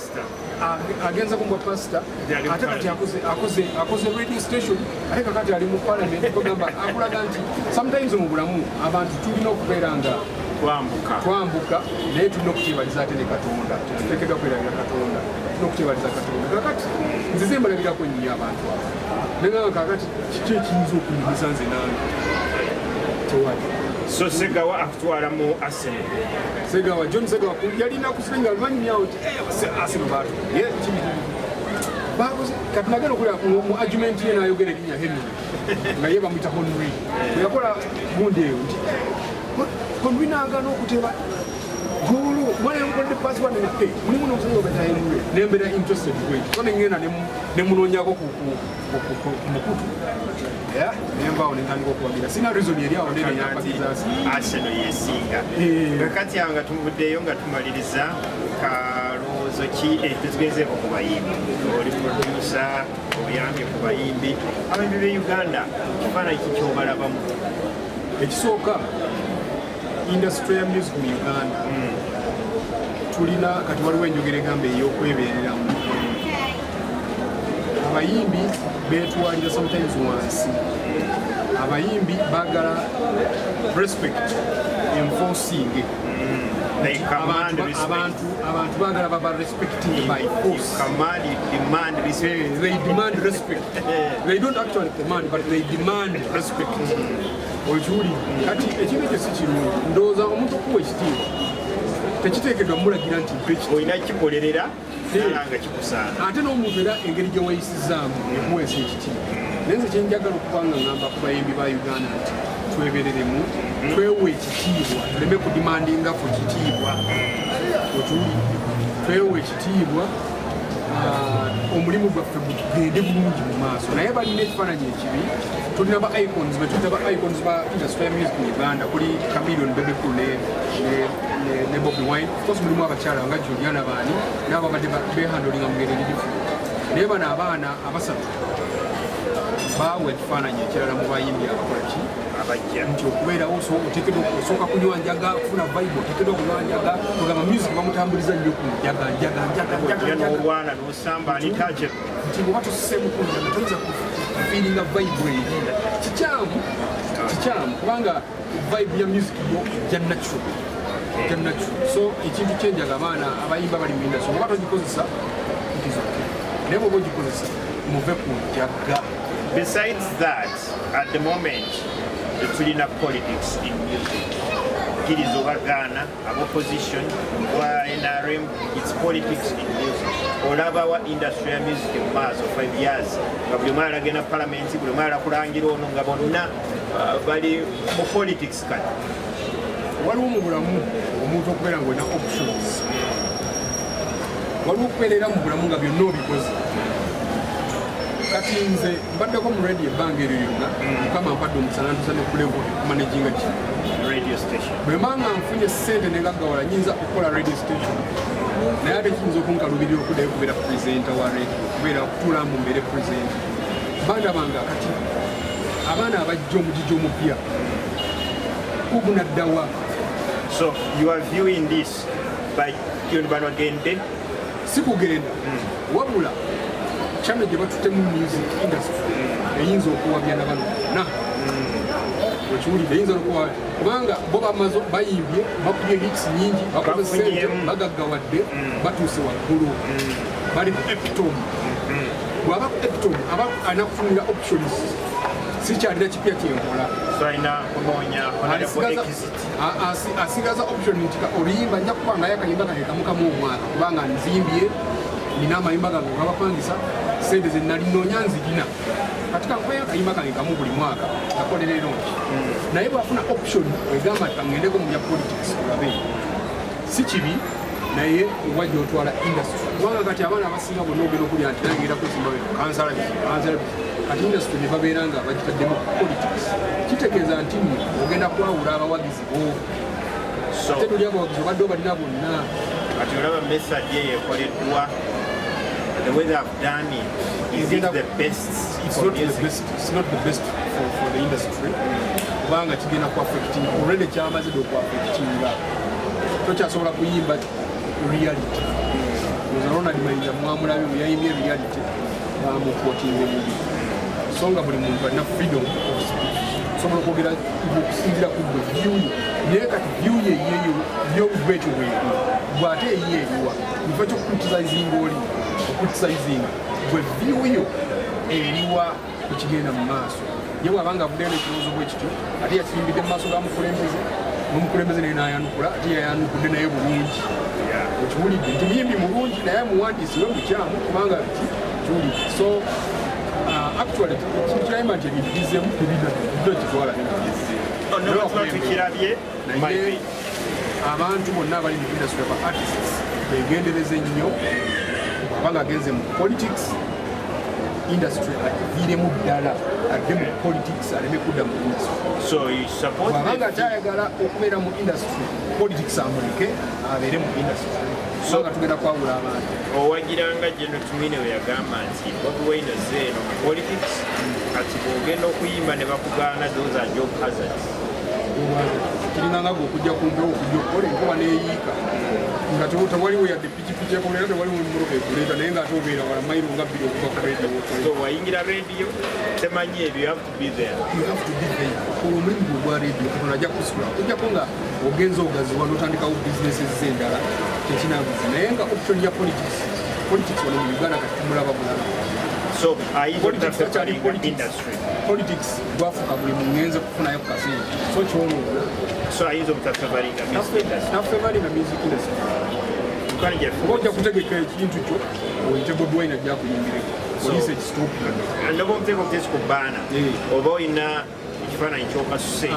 agenza kumbwa pastor ate kati akoze radio station ate kakati ali mu parliament kugamba akulaga nti sometimes mu bulamu abantu tulina okubeera nga twambuka naye tulina okukyebaliza ate ne Katonda tekeddwa kwerabira Katonda tulina okukyebaliza Katonda kakati nzize mbalabirako nnyo abantu abo nenganga kakati kiki ekiyinza okunyumiza nze nange tewali so Segawa akutwala mu Arsenal John Segawa yalina kusiringa luvanyumyawo nti Arsenal baatu kati nagenda okulaba mu argument ye n'ayogera erinnya Henry nga ye bamuyita Henry yakola gundi eyo nti Henry n'agaana okuteba goolo mwana yamukoledde password ne mulimu n'omusajja obeta Henry nembeera interested kwekyo so nengenda nemunoonyako ku mukutu nembaawo nentandika okuwagira sina reason eri awo neneyampagiza Arsenal yesinga kakati anga tumuvuddeyo nga tumaliriza kalowoozo ki tetugenzeeko ku bayimbi oli producer oyambye ku bayimbi abayimbi b'e Uganda kifaananyi ki kyobalabamu ekisooka industry ya music mu Uganda tulina kati waliwo enjogera egamba ey'okwebeereramu abayimbi beetwalira sometimes wansi abayimbi baagala respect enforcing abantu baagala baba respecting by force they demand respect they don't actually command but they demand respect okiwuli kati ekintu ekyo si kirungi ndowooza omuntu okuwa ekitiibwa tekiteekeddwa mulagira nti olina kikolerera nga kikusaana ate n'omuntu era engeri gye weyisizaamu ekuweesa ekitiibwa naye nze kyenjagala okuba nga ngamba ku bayimbi ba Uganda nti twebereremu twewe ekitiibwa tuleme kudimandinga ku kitiibwa okiwuli twewe ekitiibwa omulimu gwaffe gugende bulungi mu maaso naye balina ekifaananyi ekibi tulina ba icons betuyita ba icons ba industry music mu Uganda kuli Chameleon Bebe Cool ne Bobby Wine of course mulimu abakyala nga Juliana Baani n'ababadde behandolinga mu ngeri endifu naye bano abaana abasatu baawa ekifaananyi ekirala mu bayimbi abakola ki abajja nti okubeerawo oteekeddwa osooka kunywa njaga okufuna vibe oteekeddwa okunywa njaga ogamba music bamutambuliza nnyo ku njaga n'olwana n'osamba anitaje nti bw'oba toseemu ku njaga toyinza kufiiringa vibe eri kikyamu kubanga vibe ya music yo ejja natural so ekintu kyenjaga abaana abayimba bali mu industry oba togikozesa ntizoke naye bw'oba ogikozesa muve ku njaga. Besides that, at the moment, tulina politics in music. Kirizo Ghana, opposition, NRM, it's politics in music. Olaba wa industry ya music in mass of 5 years. Nga buli mwala agenda parliament, buli mwala kulangira ono nga bonna bali mu politics kati. Waliwo mu bulamu omuntu okubeera ng'olina options. Waliwo okubeerera mu bulamu nga byonna obikoze. kati nze mbaddeko mu radio ebbanga eryo lyonna mukama mpadde omusana ntusa ne ku level okumanejinga ki radio station bwe mbanga nfunye ssente ne gaggawala nyinza okukola radio station naye ate kiyinza okunkalubirira okuddayo okubeera presenta wa radio okubeera okutuula mu mbeere presenta bandabanga kati abaana abajja omugigi omupya kugunaddawa. So you are viewing this by bano agende si kugenda wabula channel gye batuttemu music industry eyinza okuwabya na bano na okiwulidde eyinza okuwa kubanga bo bamaze bayimbye bakubye hits nyingi bakoze sente bagaggawadde batuuse waggulu bali ku epitome bw'aba ku epitome aba anakufunira options sikyalina kipya kyenkola asigaza option nti oluyimba nja kubanga yakayimba kange kamukamu omwaka kubanga nzimbye nina amayimba gange gabapangisa sente ze nali noonya nzirina kati kankubayo akayimba kange kamu buli mwaka gakolerero nti naye bwafuna option egamba ti kangendeko mu bya politics olabe si kibi naye wajja otwala industry kubanga kati abaana abasinga bonna ogenda okulya nti nangenda kwesimbawe kansalabi kati industry ne babeera nga bagitaddemu politics kitegeeza nti nno ogenda kwawula abawagizi bo ate tuli abawagizi obadde obalina bonna kati olaba message eyo ekoleddwa the way they have done it is it the best it's not the best for the industry kubanga kigenda ku affecting already kyamaze ku affectinga tokyasobola kuyimba reality Ronald Mayinja mwamulabe yayimbye reality bamukotinze mubi so nga buli muntu alina freedom of speech sobola okwogera okusinzira ku view naye kati view yeyeyo byobwetyo bweru bw'ate eyeeriwa nifa kyokukriticizinga oli okriticizinga bwe view yo eriwa ekigenda mu maaso ye bw'abanga avuddeyo n'ekirowoozo bwe kityo ate yakiyimbidde mu maaso gamukulembeze n'omukulembeze naye n'ayanukula ate yayanukudde naye bulungi okiwulidde nti muyimbi mulungi naye muwandiisi we mukyamu kubanga kiwulidde so actually kirayima nti ebibizeemu tebinakitwala tukirabye naye abantu bonna abali mu industry aba artists begendereze nnyo kubanga agenze mu politics industry aviiremu ddala adde mu politics aleme kudda mu industry kubanga kyayagala okubeera mu industry politics amulike abeere mu industry nga tugenda kwawula abantu owagiranga General Tumine we yagamba nti Bobi Wine zeeno mu politics kati bw'ogenda okuyimba ne bakugaana those are job hazards kiringanga gwe okujja kumpewo okujja okukola enkuba neeyiika nga tewaliwo yadde pikipiki ekolera tewaliwo emmotoka ekuleeta naye ngaate obeera wala mayiro nga bbiri okuva ku radio so wayingira radio temanyi ebyo you have to be there omulimu gwe ogwa radio katonda ajja kusula okujjako nga ogenza ogaziwa n'otandikawo bizinesi z'endala tekinabuzi naye nga option ya politics wano mu Uganda kati tumulaba bulala so politics gwafuka buli mungenze kufunayo ku kasente so kyoloola so ayinza obutafevalinga music industry oba ojja kutegeka ekintu kyo oyite Bobi Wine ajja kuyimbireko poliisi ekisitopula ndoba omuteeka okutesi ku bbaana oba olina ekifaananyi kyokasuse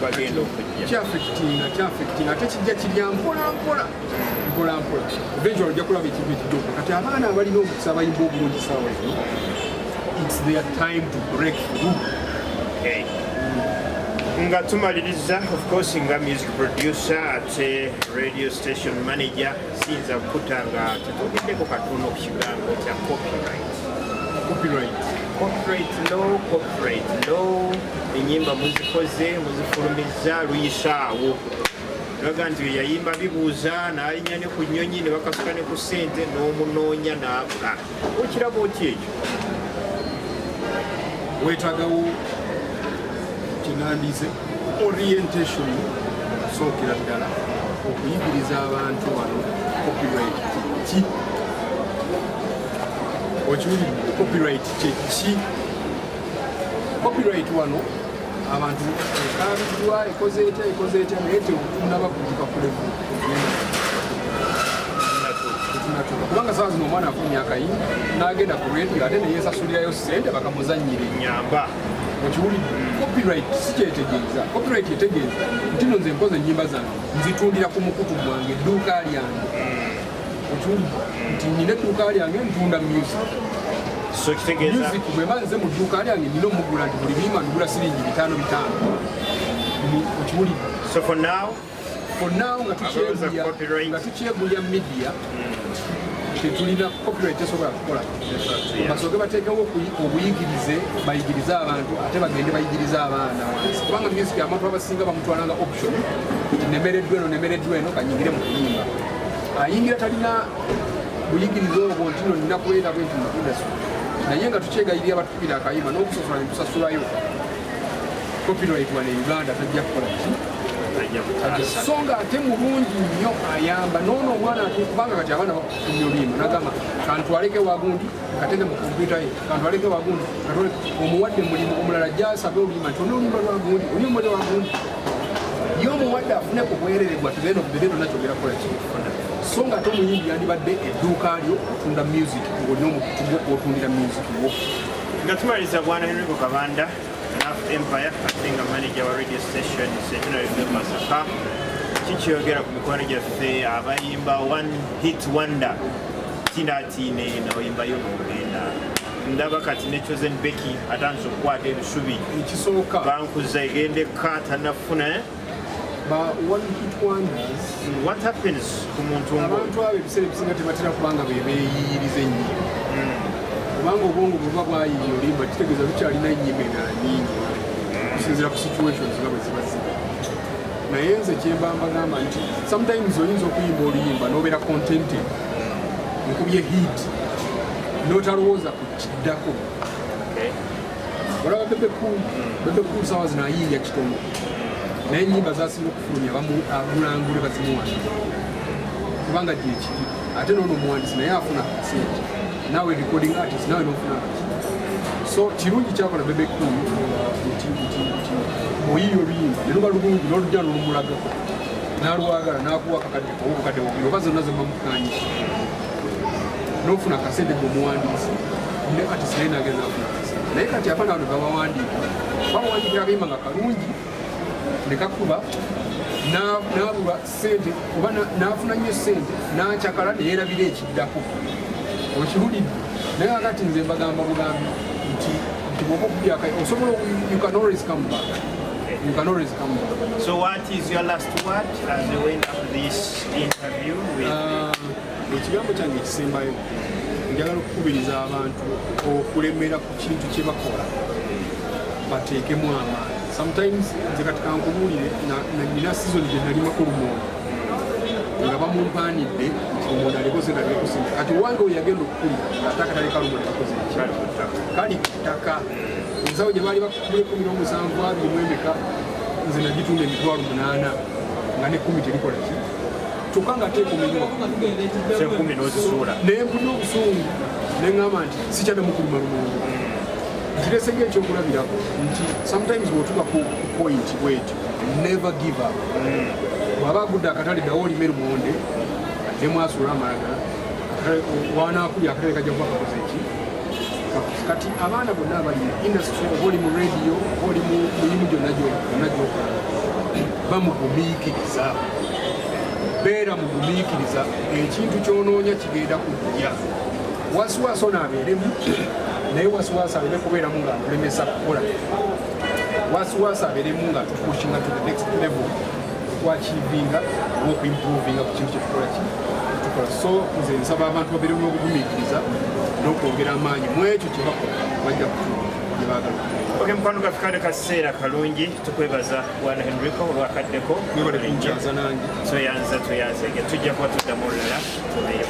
bagenda okujja kyafectinga ate kijja kirya mpolampola eventual ojja kulaba ekintu ekijjoko kati abaana abalina omukisa abayimba obulungi saawa zino it's their time to break through nga tumaliriza of course nga music producer ate radio station manager siyinza kukuta nga tetwogeddeko katono ku kigambo kya copyright law enyimba muzikoze muzifulumiza luyisaawo naga nti yayimba bibuuza n'alinya ne ku nnyonyi ne bakasuka ne ku ssente n'omunoonya n'abula okiraba oti ekyo weetagawo kinandize orientation sookera ddala okuyigiriza abantu wano copyright ki okiwulidde copyright kyeki copyright wano abantu ekabiddwa ekoze etya naye tetunaba kutuuka kulevu kubanga saa zino omwana afunye akayimba n'agenda ku radio ate neyesasulirayo ssente bakamuzannyira ennyamba okiwulidde copyright si kyetegeeza copyright etegeeza nti no nze mpoza ennyimba zange nzitundira ku mukutu gwange edduuka lyange okiwulidde nti nina edduuka lyange ntunda music So kitegeeza music bwe manze mu dduuka lyange nina omugula nti buli luyimba ndugula siringi 5 okiwulidde. So for now nga tukyegulya media tetulina copyright esobola kukola basooke bateekewo obuyigirize bayigirize abantu ate bagende bayigirize abaana wansi kubanga music abantu abasinga bamutwalanga option nti nemereddwa eno kanyingire mu kuyimba ayingira talina buyigirize obwo nti no nina kubeera bwe nti mu industry naye nga tukyegayirira abatukira akayimba n'okusasula ne tusasulayo copyright wane Uganda tajja kukola ki so nga ate mulungi nnyo ayamba noono omwana kubanga kati abaana bakufunye oluyimba nagamba kantwaleke wagundi katege mu kompyuta ye kantwaleke wagundi omuwadde mulimu omulala jasabe oluyimba nti oluyimba lwagundi oluyimba lwagundi ye omuwadde afune ku bwererebwa tugenda okubeera nakyogera kukola ki so nga ate omuyimbi yandibadde edduuka lyo otunda music ng'olina omukutu gw'otundira music wo nga tumaliriza bwana Henrico Kabanda Empire, acting a manager of radio station, Central FM Masaka. Kikyogera ku mikwano gyaffe abayimba one hit wonder Tina Tine n'oyimba yo n'ogenda ndaba kati ne Chosen Becky atanze okukwata ebisubi ekisooka bankuza egende kata nafuna ba one hit wonders. What happens ku muntu abantu abo ebiseera ebisinga tebatera kubanga bebeeyiriza ennyo kubanga obwongo buba bwayiye olimba kitegeeza bukyalina ennyimba endala nnyingi okusinziira ku situations nga bwe ziba ziba naye nze kyembamba gamba nti sometimes oyinza okuyimba oluyimba n'obeera contented nkubye hit n'otalowooza ku kiddako olaba Bebe Cool saawa zino ayiiya kitono naye ennyimba zasinga okufulumya bagulangule bazimuwandika kubanga gyekiri ate noono omuwandisi naye afuna sente nawe recording artist nawe nofuna so kirungi kyakola Bebe Cool oyiyo oluyimba neruba lulungi n'olujja n'olumulagako n'alwagala n'akuwa kakadde oba zonna zemamukanyisa n'ofuna kasente gwomuwandiisi ne artist naye nagenda afuna kasente naye kati abaana bano babawandiikira akayimba nga kalungi ne kakuba n'abulwa sente oba n'afuna nnyo sente n'akyakala neyeerabira ekiddako okiwulidde naye kakati nze mbagamba bugambi nti bwoba okubyaka osobola you can always come back. So what is your last word as you went up this interview with ekigambo kyange ekisembayo njagala okukubiriza abantu okulemera ku kintu kye bakola bateekemu amaanyi sometimes nze kati kankubuulire nina season gye nalimako lumonde nga bamumpanidde omuntu aliko sente aliko sente kati wange oyo yagenda okukulira ngaataka taleka lumonde bakoze ekyali kali ttaka ensawo gye baali bakubuleko 720 emeka nze nagitunda 800 nga ne 10 terikola ki kyokka nga teekomeddwa nempuna obusungu neŋŋamba nti sikyadde mukulima lumonde nkireseyo ekyokulabirako nti sometimes bw'otuba ku point bwetyo never give up bw'aba agudde akatale ddawo olime lumonde addemu asuula amalagala wanaakulya akatale kajja kuba kakoze eki kati abaana bonna abali mu industry oba oli mu radio oba oli mu mulimu gyonna gyokola bamugumiikiriza beera mugumiikiriza ekintu kyonoonya kigenda kujja wasiwasi ono abeeremu naye wasiwasi aleme kubeeramu nga atulemesa kukola wasiwasi abeeremu nga tupushinga to the next level okwachivinga oba okuimprovinga ku kintu kyetukola tukola so nze nsaba abantu babeeremu n'okugumiikiriza n'okwongera amaanyi mu ekyo kye bakola bajja kutuula gye baagala mukwano gaffe kale kaseera kalungi tukwebaza bwana Henrico olwakaddeko twebale kunjaza nange toyanze tujja kuba tuddamu olulala tunaye